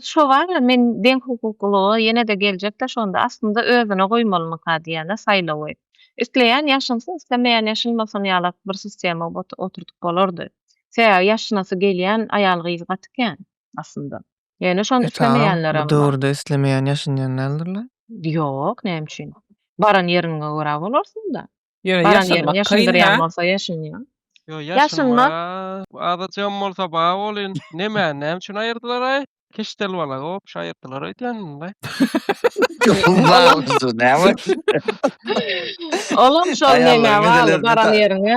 şo var men denk hukuklugy ýene de geljek de şonda aslında özüne goýmaly diýende saýlawy. Isleýän ýaşansyn, islemeýän ýaşanmasyn ýaly bir sistema oturtup bolardy. Seýa ýaşanasy gelýän aýal gyz gatykän aslında. Ýöne şonu islemeýänler Bu ama. döwürde islemeýän ýaşanýanlardylar. Ýok, näme üçin? Baran ýeriňe görä bolarsyn da. Ýöne Baran ýerini ýaşanmak ýaşandyrýan kynha. bolsa ýaşanýar. Yo Yaşınma. yaşınma. Adaçam bolsa bağa bolyn. Näme üçin aýyrdylar ay? Keşdel bala hop şaýyrdylar aýdýan da. Wow, näme? Olam şol näme Aýallar var meselelerde baran da- ýeriňe.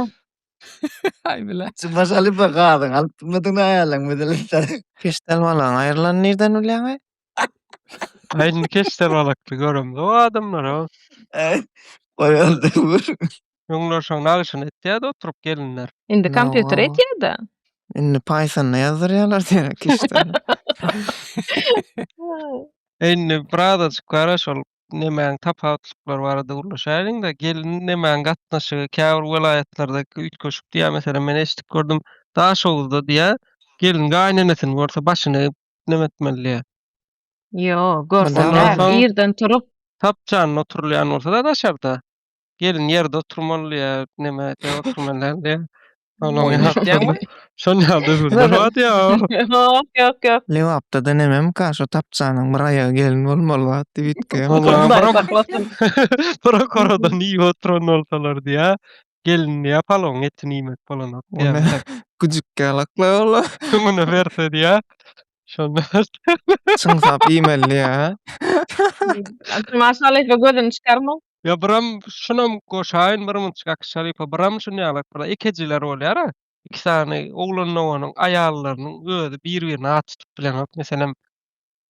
Ay bilen. Başaly bagadyň, alypdyň aýalyň meselelerde. Keşdel balaň aýrylan nerden bilýän? Aýdyň keşdel balakly görüm. O adamlar o. Goýuldy bur. Ýoňlar şoň nagyşyny etýär oturup gelinler. Indi No. kompýuter etýär-de. Indi Python'da ýazarýarlar diýerek keşdel. Eýni birazajyk gara şol nemäň tapawutlyklar barada gurlaşaýyn da gelin nemäň gatnaşygy käbir welaýatlardaky üýtgeşik diýär meselem men eşitip gördüm. Daşowuzda diýär gelin gaýnanasyny görse başyny nemetmeli. Yo, Ondan görseler soň- ýerden turup Tapçan oturulýan bolsa da daşarda. Gelin ýerde oturmaly ýa neme de oturmaly diýär. Onuň Oýun etýänmi? şol ýalda durýar ýa. Yok. Lewapda da nemem ka şu tapçanyň bir aýagy gelin bolmaly wagt diýip itke. Ondan Hudaý baram- saklasyn. Prokuradan iyi oturan olsalar diýär. Gelin ýapalon etini ýemek bolan Ona diýär. güjükkä alakla bolar. Muny berse diýär. Şonda Çyňsap iýmelli ýa. Maşallah gözüni çıkarma. ya biram şunam goşaýyn bir munçak şarypa biram şunu ýalak bir ikeciler bolýar. İki tane oglanyň owanyň aýallarynyň özü bir-birini atyp bilen meselem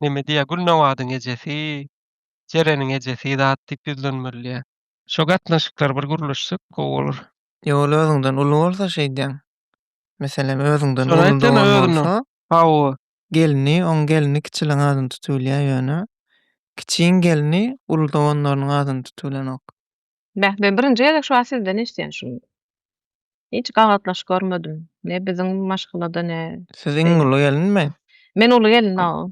neme diýär Gülnawadyň ejesi, Jereniň ejesi zat diýip ýüzlenmeli. Şo gatnaşyklar bir guruluşsak gowy bolar. Ýol özüňden uly bolsa şeýdän. Meselem özüňden Şonu uly aýtdan dogan özüňden. bolsa, Hawa gelini, on gelini kiçilen adyny tutulýar ýöne. Kiçiň gelini uly doganlarynyň adyny tutulanok. Ben birinji ýerde şu sizden eşdýän şunu. Hiç gagatlaş görmedim. Ne bizim maşgulada ne. Siz iň uly gelinmi? Men uly gelin o.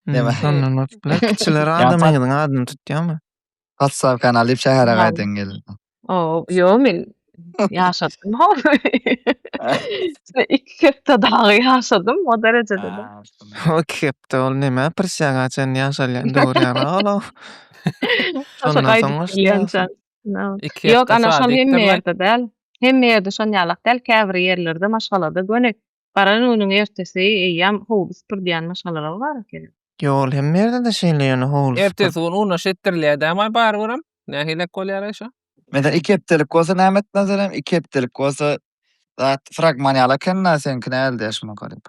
Deme. Ondan ötürler kiçiler adamyň adyny tutýarmy? WhatsApp kanaly şäherä gaýdan geldi. O, yo men yaşadım. İki kepde dağı yaşadım o derecede de. O kepde ol neme? Persýaga açan ýaşalýan döwürýär ola. Şondan Şaka soň diýençen. No. İki Yok hafta ana şon saat hemme ektirler. ýerde däl. Hemme ýerde şon ýalak däl käbir ýerlerde maşgalada gönek. Baran önüň ertesi eýýam howuz bir diýen maşgalalar bar eкен. Ýol hem ýerde de şeýle ýöne howul. Ertesi gün unaş ettirler däme bar biram. Nähilek bolýar şo? Mesela iki heptelik olsa nämet nazarem, iki heptelik olsa zat fragman ýalaken senkine elde ýaşmak garip.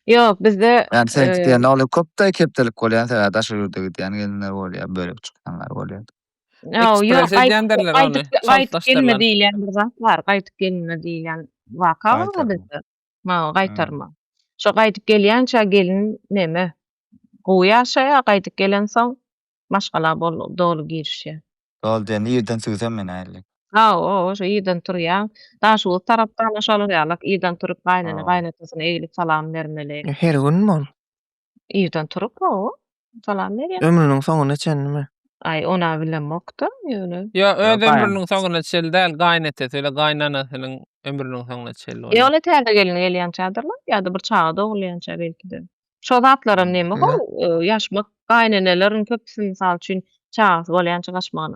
Yok bizde Yani sen diýen oly köp da iki heptelik bolýan sebäp daşy ýurdugy diýen gelinler bolýar, bölüp çykkanlar bolýar. yok Ekspres edýändirler onu, gaýtyp saltlaşdyrlar. gelme diýilen bir zat bar. Gaýtyp gelme diýilen waka bar Gaýtarma. bizde. Ma gaýtarma. Şo gaýtyp gelýänçä gelin neme? Gowy ýaşaýar, gaýtyp gelen soň maşgala dolu girişýär. Ol diýen ýerden süzem men aýly. Şo ýydan turýan. Daşy tarapdan şol ýalak ýydan turup gaýnana gaýnatasyna eýilip salam bermeli. Her günmü ol? Ýydan turup salam berýär. Ömrüniň soňuna çenmi? Ay ona bilemokda ýöne. Yo, öz gaýan. ömrüniň soňuna çel däl, gaýnatasy ile gaýnanasynyň ömrüniň soňuna çel bolýar. Ýöle täze gelin gelýänçädirler ýa-da bir çağa dogulýança belki de. Şo zatlarym näme ho? Ýaşmak gaýnanalaryň köpüsi mysal üçin çağ bolýança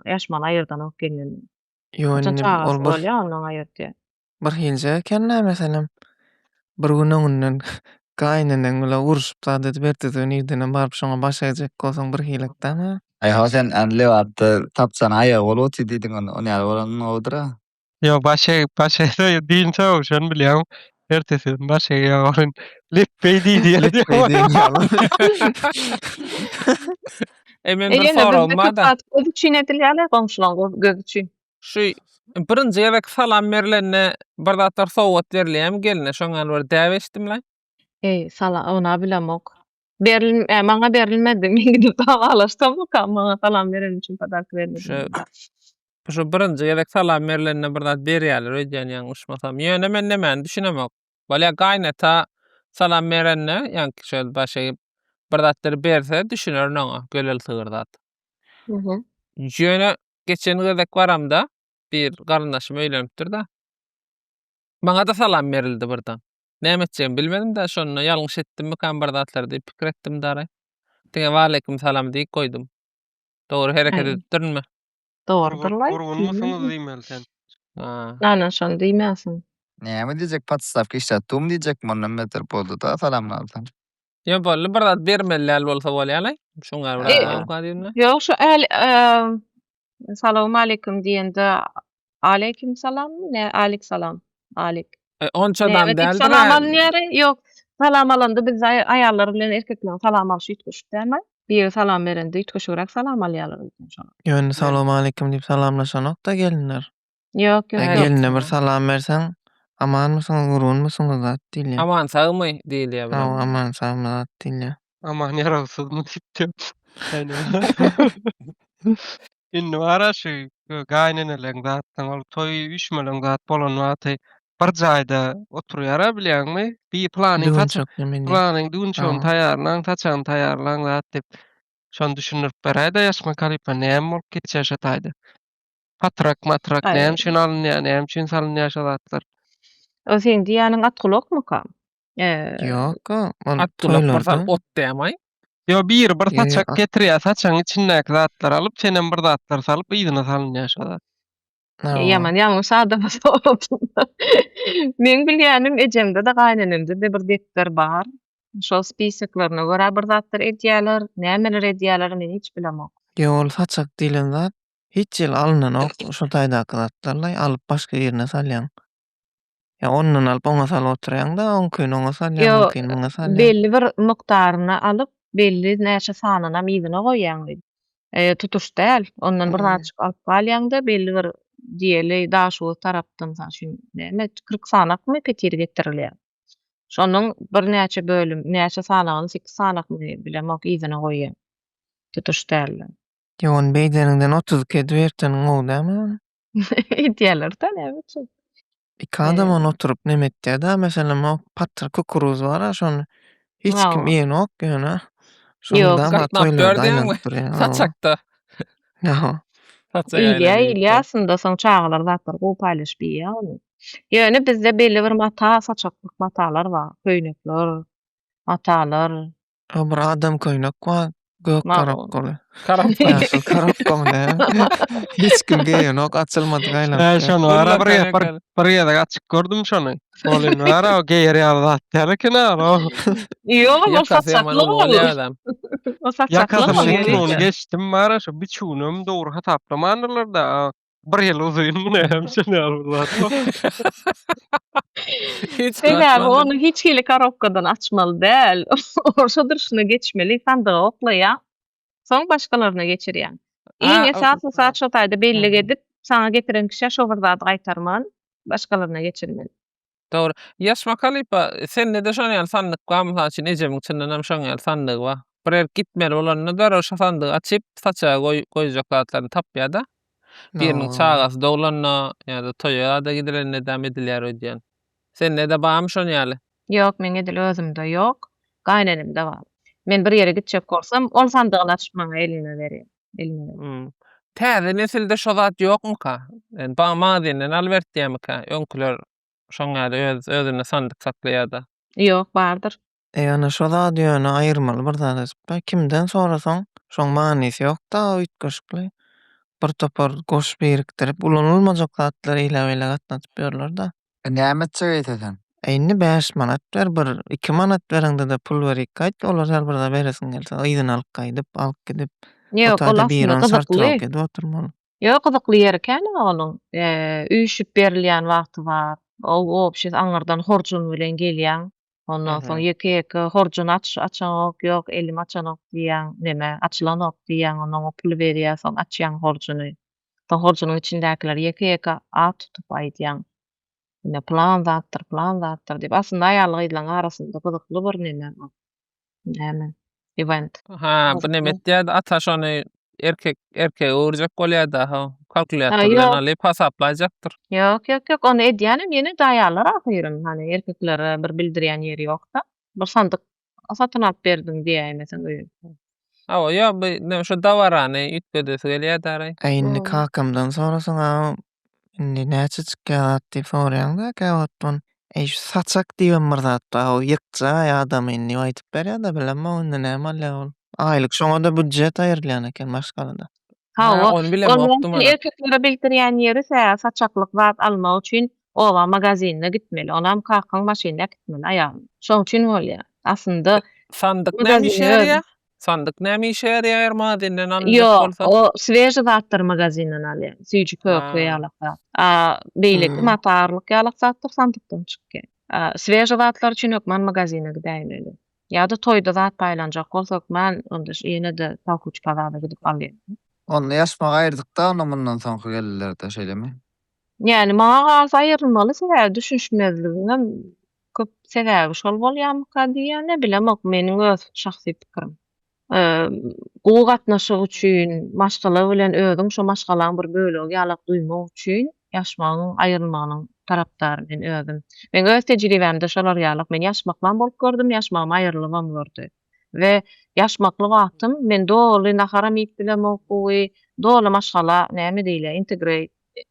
ýaşmagy aýyrdan ok gelin. Yo, Çağa ol bir bolýar onuň aýyrdy. bir hilje kenne meselem. Bir gün öňünden gaýnanaň bilen uruşup zady bertizin ýerdine baryp şoňa baş eýjek bolsaň bir hilekdämi? Ay ha sen anly wagtda tapsan aýagy bolup diýdiň onu ýaly bolan odura. Yo başa diýinçe şonu bilýär. Ertesi başa ýagyryn leppeý diýdi. Men bir sorum var da. Göz için edilýärler komşular göz için. Şu birinji gerek salam berlenine bir zatlar sowgat berilýär geline şoňa bir däwetdim lan. Ona bilemok. Maňa berilmedi. Men gidip dagalaşdym maňa salam beren üçin padak bermedi. Şu birinji gerek salam berlenine bir zat berýärler öýdýän ýangyşmasam. Ýöne men näme düşünemek. Bolýa gaýnata salam berenne ýa-ni şol başa bir zatlar berse düşüner noňa gölel tygyrdat. Ýöne geçen gezek baramda bir garyndaşym öýlenipdir da. Maňa da salam berildi birden. Näme etjegimi bilmedim de şonu ýalňyş etdimmi kan bir zatlar diýip pikir etdim dara. Diňe waleyküm salam diýip goýdum. Dogry hereket etdirmi? Dogrudylar. Gurgunmusyňyz diýmeli sen. Ana şonu diýmäsin. Näme diýjek patstavka işletdim diýjek mondan meter boldu da salamlardan. Ýa bolly bir zat bermeli bolsa bolýarly. Şoňa bir Ýok şu Salam aleikum diýende aleyküm salam ne alik salam alik. Onçadan däl. Salam alýar. Ýok, salam alanda biz aýallar bilen erkekler salam alyş ýetmiş däme. Bir salam berende ýetmişirak salam alýarlar inşallah. Ýöne salam aleikum diýip salamlaşanok da gelinler. Ýok, Geline bir salam bersen amanmysyň, gurgunmusyň zat diýilýär. Aman sagmy diýilýär. Aman sagmy zat diýilýär. Aman ýaragsızmy diýip. Inni ara şu gaýnanalaryň zatdan ol toý üşmelen zat bolan wagty bir jaýda oturýar bilýärmi? Bir planyň düňçön taýarlan, taçan taýarlan zat dip şonu düşünüp berýärdi ýaşma kalypa näme bolup geçýär şo taýda. Patrak näme üçin alynýar, näme üçin salynýar şo zatlar. O sen diýäniň atgulokmy ka? Ýok, Atgulok ot däme. Yo bir taçak getirýär, taçaň içindäki zatlar alyp senen bir zatlar salyp ýygyna salynýar şo zat. Yaman ýalňyş adama soradım. Men bilýänim ejemde de gaýnanymda da bir defter bar. Şol spisaklaryna görä bir zatlar edýärler, nämeler edýärler men hiç bilemok. Ýol saçak diýilen zat hiç ýyl alynanok şo taýdaky zatlarla alyp başga ýerine salýan. Ya ondan alyp oňa salyp oturýan da oňkyn oňa salýan, oňkyn oňa salýan. Belli bir mykdaryny alyp belli näçe sanyna ýygyna goýýan. Tutuş däl. Ondan bir naçyk alyp galýan da belli bir diýeli daşy tarapdan şun näme 40 sanakmy petir getirilýär. Şonuň bir näçe bölüm, näçe sanagyny 8 sanakmy bilemok ýygyna goýýan. Tutuş däl. Ýon beýdeninden 30 kedwerten gowdamy? Edýärler da näme üçin? İki adam onu oturup näme etdi da meselem o patır kukuruz bar şonu hiç kim ýenok ýöne. Şonda ma toýlarda aýlanýar. Saçakda. Ýa. Aslında soň çağlar zatlar gowy paýlaşýar. Ýöne bizde belli bir mata saçaklyk matalar bar. Köýnekler, matalar. O bir adam köýnek bar. Gök karapgoly. Karapgoly. Karapgoly. Hiç kim geýenok açylmady gaýlan. Şonu ara bir ýerde açyk gördüm şonu. Bolyn ara o geýer zat derkene ara. Ýok, o saçaklyk. O saçaklyk. Onu geçtim ara şu biçunum dogry hataplamandylar da bir ýyl uzun näme alýar. Onu hiç hili karapkadan açmaly däl. Orşa duruşuna geçmeli, sandyga oklaýa. Soň başgalaryna geçirýän. Iň esasy zat şo taýda belli edip, sana getiren kişi şo bir zat gaýtarman, başgalaryna geçirmeli. Dogry. Ýaşma kalypa sen ne de şoňa sandyk gamsa üçin ejemiň içinden hem şoňa sandyk bar. Bir gitmeli bolanyna da şo sandygy açyp saçaga goýjak zatlaryny tapýar da. Biriniň No. çagasy doglanna ýa-da toýa da gidilende dam edilýär öýdýän. Sende de barmy şol ýaly? Ýok, meň edil özümde ýok. Gaýnanymda bar. Men bir ýere gitjek bolsam, ol sandygyny açyp maňa eline berýär. Eline berýär. Täze nesilde şo zat ýokmuka? Ba magazinen albertdiýemika? Öňküler şoňa özüne sandyk saklaýar-da. Ýok, bardyr. Ýani şo zat ýöne aýyrmaly bir zat esip, kimden sorasaň şoň manysy ýok-da üýtgeşikli. Bir topar goş birikdirip ulanylmajak zatlary ila gatnatyp berler-da. Näme etsen? Eýni 5 manat ber, bir 2 manat berende de pul berik gaýt, olar her birde beresiň gelse, ýygyny alyp gaýdyp, alyp gidip, Ýok, ol otayda bir aslında an gyzykly. sartylaryp gidip oturmaly. Ýok, gyzykly ýeri eken onuň. Üýşüp berilýän wagty bar. O bir şey aňyrdan horjun bilen gelýän. Ondan soň ýeke horjun açanok ýok, elim açanok diýýän, neme, açylanok diýýän, ondan o pul berýär, soň açýan horjuny. Soň horjunyň içindäkiler ýeke at tutup aýdýan. Ne plan zatdyr diýip aslında aýalyk ýylan arasynda gyzykly bir neme. Näme? Event. Ha, bu Gyzykly. nemet diýär ata şonu erkek uğurjak bolýar-da, kalkulator Ha, bilen ýok. alyp hasaplajaktır. Ýok, ony edýänem ýene daýalar ahyrym, hani erkeklere bir bildirýän ýeri ýok-da. Bir sandyk satyn alyp berdim diýäýmeseň öýe. Awa ýa bu şo dawarany üýtgedesi gelýär-da. Eýni Hmm. kakamdan sorasaň, indi näçe çykýar diýip soraýan-da, käwatdan. Şu saçak diýen bir zat bar, o ýykja ýa-da indi aýtyp berýär-de bilemem onda näme alýar ol. Aýlyk şoňa da budjet aýrylýan eken maşgalada. Ha, Onu bilemem, okdum ol ana. erkeklere bildirýän ýeri saçaklyk zat almak üçin owa magazinine gitmeli. Onam kakang maşynda gitmeli aýaly. Şoň üçin bolýar. Aslında Sandyk näme magazin işe ýarýar? Sandyk näme işe ýarýar magazinden alınjak ýok, bolsa? o sveje zatlar magazinden alýar. Süýji kök Ha. ýalyk zat. Beýlik matarlyk ýalyk zatlar sandykdan çykýar. Sveje zatlar üçin ökmen magazine gidäýmeli. Ýa-da toýda zat paýlanjak bolsak, men onda ýene de takuçkada gidip alýar. Onu ýaşmak aýyrdyk-da, onu mundan soňky gelirler-de şeýlemi? Yani maňa garşy aýrylmaly sebäbi düşünşmezliginem köp sebäbi şol bolýarmyka diýen, ne bilem, meniň öz şahsy pikirim. Gowy gatnaşyk üçin, maşgala bilen özüň şo maşgalaň bir bölegi ýalyk duýmak üçin ýaşmagyň aýrylmagynyň tarapdary men özüm. Men öz tejribemde şolar ýalyk men ýaşmaklan bolup gördüm, ýaşmagym aýrylygam gördü. Ve ýaşmakly wagtym men doly nahara miyip bilen okuwy, doly maşgala näme diýilýär, integrate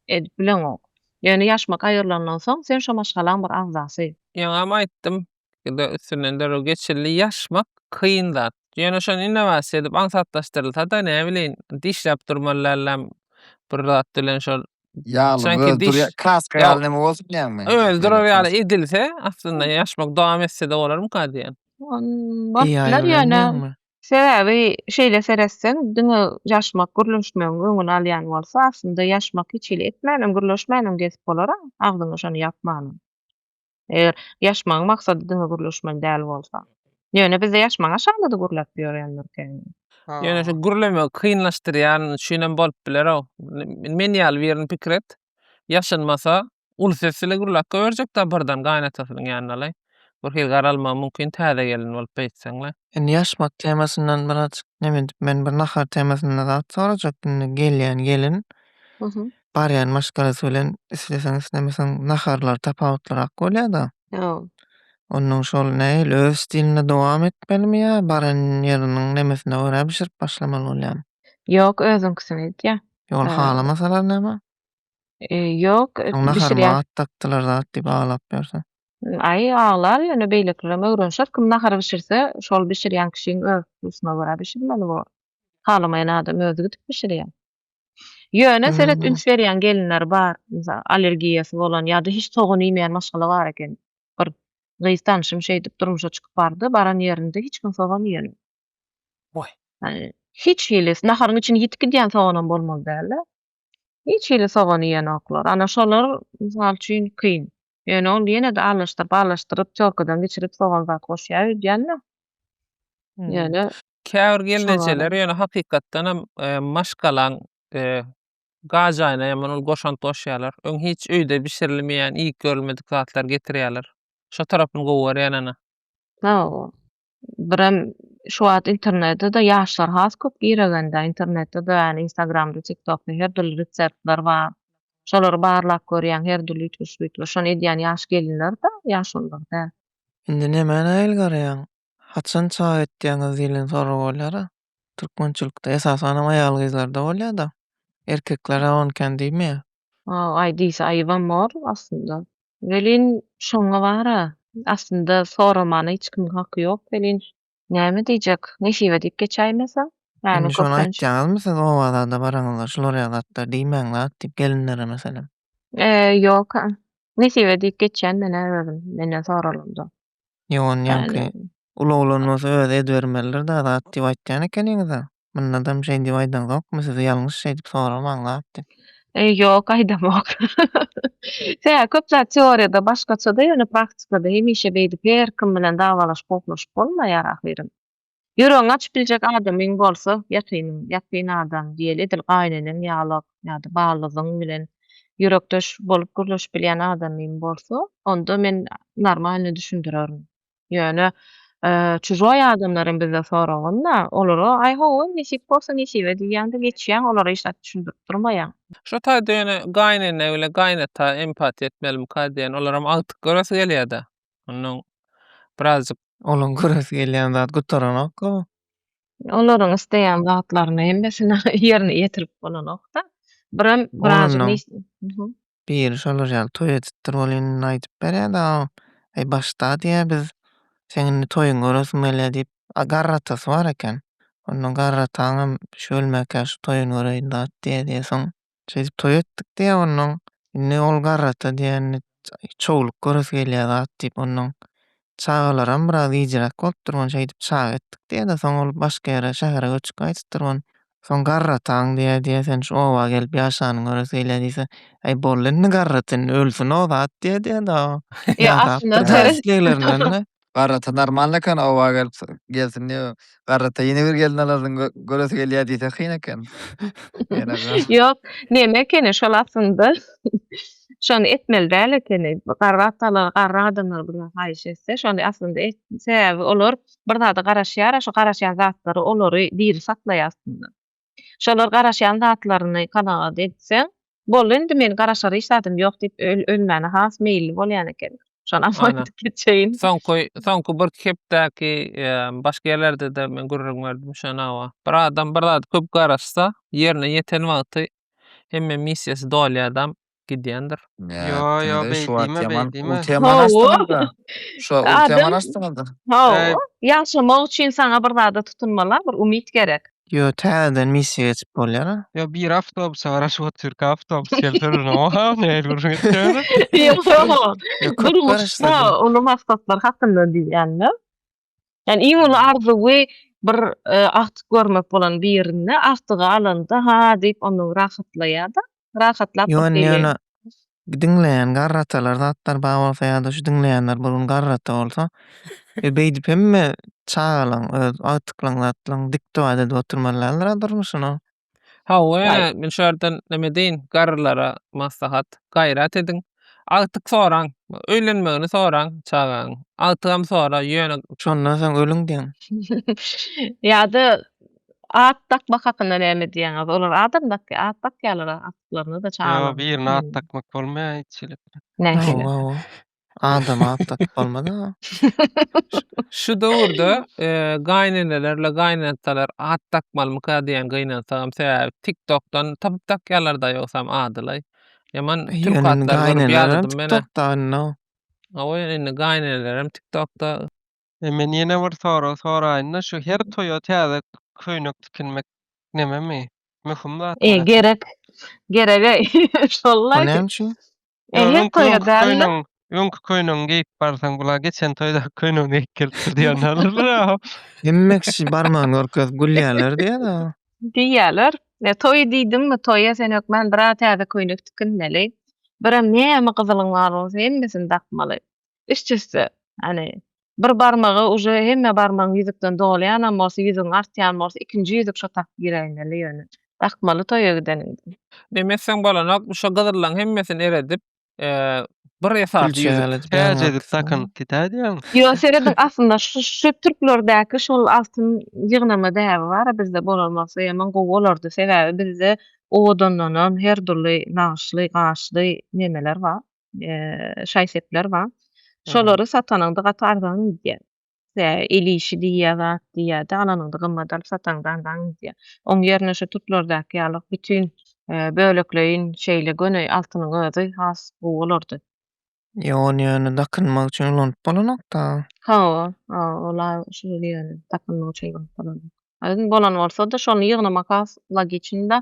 edip bilen ok. Yani ýaşmak aýrylandan soň sen şo maşgalaň bir agzasy. Ýa-da aýtdym, üstünden derä geçildi ýaşmak kıyyn zat. Ýöne şonu innovasiýa edip aňsatlaşdyrylsa-da näme bilen dişläp durmalarlam bir zat bilen şol Ýaly Sanki öldür diş- kaska Ýa- ýaly näme bolsun diýenmi? öldürür ýaly edilse aslında ýaşmak dowam etse de bolarmyka diýen. Barlar ýöne sebäbi şeýle seretseň, diňe ýaşmak gürleşmegiň öňüni alýan bolsa, aslında ýaşmak hiç ile etmänem, gürleşmänem gesip bolar, agdyňa şonu ýapmanym. Eger ýaşmagyň maksady diňe gürleşmek däl bolsa. Ýöne bizde ýaşmak aşağıda da gürläp ýörýänler. Ýöne şu gürlemegi kıyınlaşdyrýan şünem bolup biler o. Men ýaly birini pikir et. Ýaşanmasa ul sesle gürläp berjek da birden gaýnatasynyň ýanyna alay. Bir hil garalma mümkin täze gelin bolup beýtseňle. Indi ýaşmak temasyndan biraz näme men bir nahar temasyndan zat sorajak gelýän gelin barýan maşgalasy bilen isleseň islemeseň naharlar tapawutlarak bolýar-da. Ýok. Onun şol näil öz stiline dowam etmelimi ýa baran ýeriniň nemesine görä bişirip başlamaly bolýar? Ýok, özüňkisini edýär. Ýol halamasalar näme? Ýok, Nahar bişirýär. maat takdylar zat diýip aglap berse. Ay, ağlar ýöne beýleklere öwrenşer, kim nahar bişirse, şol bişirýän kişiň öz hususuna görä bişirmeli bu. Halamayan adam özü gidip bişirýär. Ýöne seret üns berýän gelinler bar, alergiýasy bolan ýa-da hiç soğun ýemeýän maşgala bar eken. Bir gys tanşym şey dip durmuşa çykyp bardy, baran ýerinde hiç kim soğan ýeýär. Oy. Yani hiç hiles naharyň içine ýitip gidýän soğanam bolmaly däl. Hiç hile soğan ýeýän oklar. Ana şolar mysal üçin kyn. Ýöne ol ýene de alışdyryp çorkadan geçirip soğan zat goşýar diýenler. Ýöne Käbir gelinjeler ýöne hakykatdan hem maşgalaň gajaýna ýaman ol goşant goşýarlar. Öň hiç öýde bişirilmeýän, iýik görülmedik zatlar getirýärler. Şo tarapyny gowy berýän ana. Ha. Birem şu wagt internetde de ýaşlar has köp giregende internetde de ýani Instagramda, TikTokda her türlü reseptler bar. Şolary barlap görýän her türlü ýetmiş şonu edýän ýaş gelinler de ýaşullar da. Indi nämeni aýyl garaýan? Haçan çag etdiňiz diýilen sorag bolýar-a? Türkmençilikde esasan aýal gyzlarda bolýar da. Erkeklere onken diými? Ay diýse aýybam bor aslında. Welin şoňa bara. Aslında soramany hiç kim haky ýok. Welin näme diýjek? Neşiwe diýip geçäýmese? Yani Indi şonu köpden aýtjaňyzmy siz o wagtda baraňyzlar şolar ýalatda diýmeňler diýip gelinlere meselem. Yok. Neşiwe diýip geçen mene soralımda. Ýoň ýanky Yani ulaglanmasy özi edbermeliler da zat diýip aýtjan ekeniňiz-a. Mundan adam şey diýip aýdan zokmy siz ýalňyş şey diýip soramaňlar diýip. Yok aýdam ok. Sen köp zat teoriýada başgaça da ýöne praktikada hemişe beýdip her kim bilen dawalaşyp goplaşyp bolmaýar ahyryn. Ýüregiň açyp biljek adamyň bolsa ýakyn adam diýeli edil gaýnanyň ýaly ýa-da baglygyň bilen ýürekdeş bolup gürleşip bilýän adamyň bolsa onda men normalny düşündirerim. Ýöne çujoy adamlaryň bize soragynda olara ay howa nesip bolsa nesibe diýýände geçýän olara hiç düşündirip durmaýan. Şo taýda ýöne gaýnana bile gaýnata empatiýa etmelim diýen olaram agtyk göresi gelýär-de. Onuň birazjyk Olaň göresi gelýän zat gutaranok-a. Olaryň isleýän zatlaryny hemmesini ýerine ýetirip bolanokda. Birazjyk Onuň Mhm. bir şolar ýaly toý edipdir bolýan aýdyp berýär-de. Ay başda diýär biz seňi toýuň göresiňle diýip garratasy bar eken. Onuň garrataňam şölmäkä şu toýuny göreýin zat diýär soň şey diýip toý etdik diýär onuň. Indi ol garrata diýeni çoğuluk göresi gelýär zat diýip onuň çagalaram biraz ýyjyrak bolupdyr onu şey diýip çag etdik diýär-de soň ol başga ýere şähere göçüp gaýtdyr onu. Soň garrataň diýär sen şu oba gelip ýaşanyň göresi gelýär diýse ay bolly indi garratyn ölsün o zat diýär da. Aslında Ýa-da teres tersliklerinden Garrata normal eken owa gelsin diýip garrata ýene bir gelin alaryň göresi gelýär diýse hyn eken. Yok, näme ekeni şol aslında şonu etmeli däl ekeni. Garra adamlar bilen haýyş etse şonu aslında sebäbi olar bir zata garaşýar, şu garaşýan zatlary olary diri saklaýar aslında. Şolar garaşýan zatlaryny kanagat etseň, bol indi men garaşary hiç zadym ýok diýip ölmäne has meýilli bolýan eken. Şonu Aynen. geçeýin. Soňky bir kepdäki başga ýerlerde de men görürüm gördüm şonawa. Bir adam bir zat köp garaşsa ýerine ýeten wagty hemme missiýasy doly adam gidýändir. Yo, beýdime. Ultiman açdyňyz-da. Şo ultiman Adam açdyňyz-da. Ýaşamak üçin saňa bir zada tutunmalar, bir umyt gerek. Yo täzeden missiýa geçip bolýar-a. Yo, bir awtobusa garaşyp oturýar, awtobus gelýär, oha, näme görüňetdi? Yok. Yo Bir uçsa onu maksatlar hakynda diýenler. Yani iň uly arzu we bir ahtyk görmek bolan bir ýerinde ahtygy alanda ha diýip onu rahatlaýar-da. Rahatlap Yo gelýär. ýöne dinleýän garratalar zatlar bar bolsa ýa-da şu dinleýänler burun garrata bolsa beýdip hemme çagalan öz agtyklaň zatlaryň dikde edip oturmalylar durmuşyny. Ha, men şerden näme deýin, garlara maslahat, gaýrat ediň. Agtyk soraň, öýlenmegini soraň, çagaň. Agtygam sora ýöne Şondan soň ölüň diýen. Ýa-da at takmak hakynda näme diýeňiz? Olar at takýarlar atlaryny da Yo, çagalar. birine at takmak bolmaýar hiçlik. Näçe? Adam attak bolmady. şu döwürde gaýnanlarla gaýnatalar at takmalmyka diýen gaýnatam sebäbi TikTok'dan tapyp takýarlar da ýoksam adyly. Yaman Türk Ýöne atlar görüp gaýnalaram ýadydım mene. TikTok'da no. Awa indi gaýnalaram TikTok'da. Men ýene bir soraýyn, şu her toýa täze köýnek dikinmek nememi? Möhüm zat. Gerek. Şollay. Onem üçin? Her toýa däl. Öňkü köýnüň geyip barsaň bular geçen toýda köýnüň geyip gelipdir diýenler alırlar. Hemmekşi barmagyny görkezip gülýärler diýär-de. Diýerler. Toy diýdimmi, toýa sen ýok men bir täze köýnek dikinmeli. Biram näme gyzylyň bar bolsa hemmesini takmaly. Işçısı, hani bir barmagy uje hemme barmagyň ýüzükden dolýan bolsa ýüzüň artýan bolsa ikinji ýüzük şo tak gireneli ýöne. Takmaly toýa gideniň. Demesem bolanok şu gyzyrlaň hemmesini eredip bir ýasaty ýüzük. Külçeler Käje diýen edip wagtsa. takanyp gidädiň. Yo seredin aslında şu Türklerdäki şol altın ýygnama däbi bar bizde bolalmasy ýaman gowy bolardy. Sebäbi bizde owadanlanan her türlü naşly, gaşly nemeler bar. Şaýsepler bar. Şolary satanyňdy gatardan diýär. Eli işi diýýär, diýär-de alanyňdy gymmadal satanyňdan diýär. Oň ýerine şu Türklertäki ýalyk bütün bölekleýin şeýle göne altynyň özi has gowy bolardy. Ýöne ýöne dakynmak üçin ulanyp bolanokda. Ha, ola şu diýeni takynmak üçin bolan. Aýdyn bolan bolsa da şonu ýygnamak asla geçinde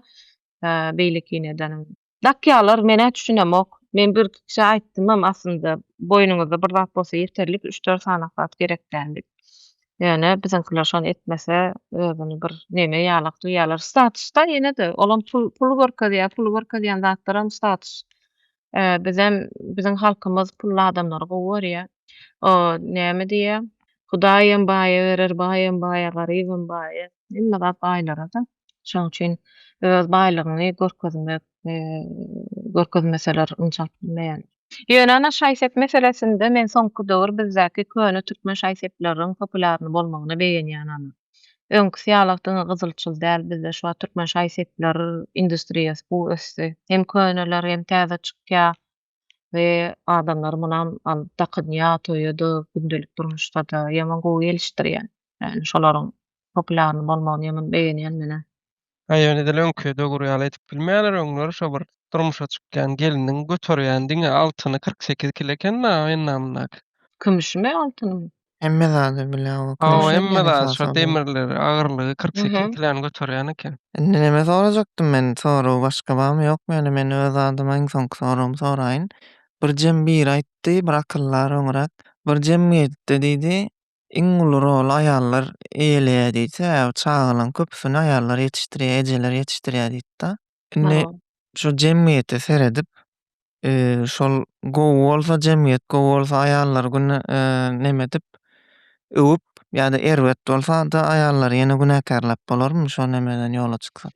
beýlekine denim. Dakýalar mene düşünemok. Men bir kişi aýtdym aslında boýnuňyzda bir zat bolsa ýeterlik 3-4 sanakat gerekdendi. Yani bizimkiler şonu etmese özüni bir neme ýalyk duýarlar. Statusda ýene-de olam pul gorka diýen zatlaram status. Bizim halkymız pully adamlary gowy görýär. O näme diýär? Hudaýym baýa berer, baýym baýa, garybym baýa. Illa zat baýlara da. Şoň üçin öz baýlygyny görkezmeseler unçak bilmeýän. Ýöne ana şaýsep meselesinde men soňky döwür bizdäki köne türkmen şaýsepleriň popularyny bolmagyny beýenýän. Öňkü ýalykdyň gyzylçyl däl bizde şu an türkmen şaýsepleri industriýasy bu ösdi. Hem köneler hem täze çykýar we adamlar munan takynýar, toýady, gündelik durmuşda da ýaman gowy gelişdirýär. Yani şolaryň popularyny bolmagyny ýaman beýenýän mene. Aýony edil öňkü döwür ýaly etip bilmeýänler öňleri şo bir durmuşa çykýan geliniň göterýän diňe altyny 48 kilo eken-de ennamnak. Kümüşmi altyny? Emme zady bilýär. O emme da şo demirleri agyrlygy 48 kilony göterýän eken. Neme sorajaktym men? Soraw başga barmy ýokmy? Ýani men öz adyma iň soňky sorawymy soraýyn. Bir jemgyýet aýtdy, bir akyllar öňrek. Bir jemgyýetde diýdi, iň uly rol aýallar eýeleýär diýse, çagalan köpüsini aýallar ýetişdirýär, ejeler ýetişdirýär diýdi-de. Indi şu jemgyýete seredip, şol gowy bolsa jemgyýet, gowy bolsa aýallar güne neme dip öwüp ýa-da erwet bolsa da aýallar ýene günäkärlap bolarmy şo nemeden ýola çyksak?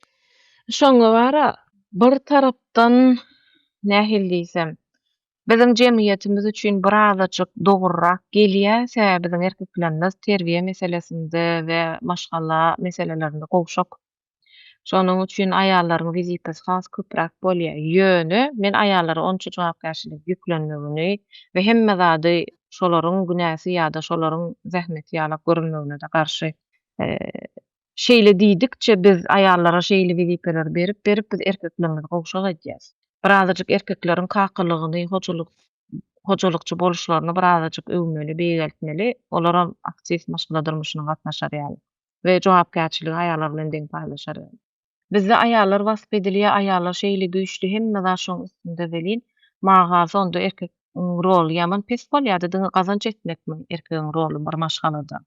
Şoňa bara bir tarapdan nähil diýsem, bizim jemgyýetimiz üçin birazajyk dogrurak gelýär. Sebäbi biziň erkeklerimiz terbiýe meselesinde we maşgala meselelerinde gowşak. Şonuň üçin aýallaryň wizipasy has köpräk bolýar. Ýöne men aýallara onça jogapkärçilik ýüklenmegini we hemme zady şolaryň günäsi ýa-da şolaryň zähmeti ýaly görülmegine de garşy şeýle diýdikçe biz aýallara şeýle wizipalar berip biz erkeklerimizi gowşak edýäs. Birazajyk erkekleriň kaklygyny, hojalykçy boluşlaryny birazajyk öwmeli, beýeltmeli. Olara aktiv maşgala durmuşyna gatnaşar ýaly we jogapkärçiligi aýallar bilen deň paýlaşar ýaly. Bizde aýallar wasp edilýär, aýallar şeýle güýçli hemme zat şoň üstünde welin. Maga sonda erkek rol ýaman pes bolýardy, diňe gazanç etmekmi erkegiň roly bir maşgalada.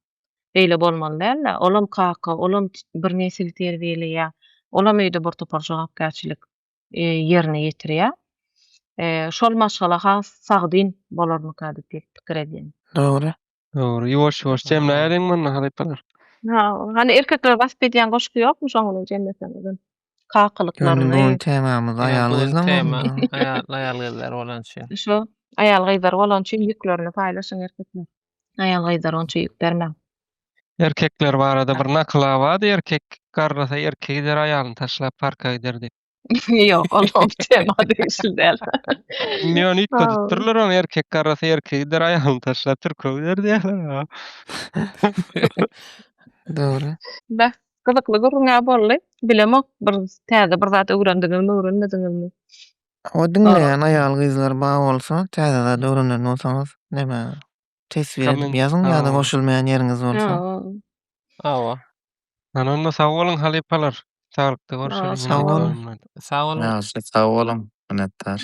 Beýle bolmaly däl. Olam kaka, olam bir nesil terbiýeleýär. Olam öýde bir topar jogapkärçilik ýerine ýetirýär. Şol maşgala has sagdyn bolarmyka diýip pikir edýän. Dogry. Dogry, ýuwaş-ýuwaş jemläýäriň muny halypalar. Hani erkekler wasp edýän goşky ýokmy şoňa jemleseňiz? Kaklyklaryny. Bu temamyz aýal gyzlar tema. bolmaly. Aýal gyzlar bolan şey. Şu aýal gyzlar bolan üçin ýüklerini paýlaşyň erkekler. Aýal gyzlar onça ýük bermä. Erkekler barada bir nakla wady, erkek garrasa erkegi der aýalyny taşlap parka giderdi. Ýok, olam tema diýişil däl. Näme ýitdi tutturlar onu erkek garrasa erkegi der aýalyny taşlap türkü giderdi ýa. Dogry. Da, gyzykly görünýär bolly. Bilemok, bir täze bir zat öwrendiňizmi, öwrenmediňizmi? O dinleýän aýal gyzlar ba bolsa, täze zat öwrenen bolsaňyz, neme tesbir edip ýazyň ýa-da goşulmaýan ýeriňiz bolsa. Awa. Ana onda sag bolun halypalar. Saglykda görüşelim. Sag bolun. Sag bolun. Sag bolun. Minnettar.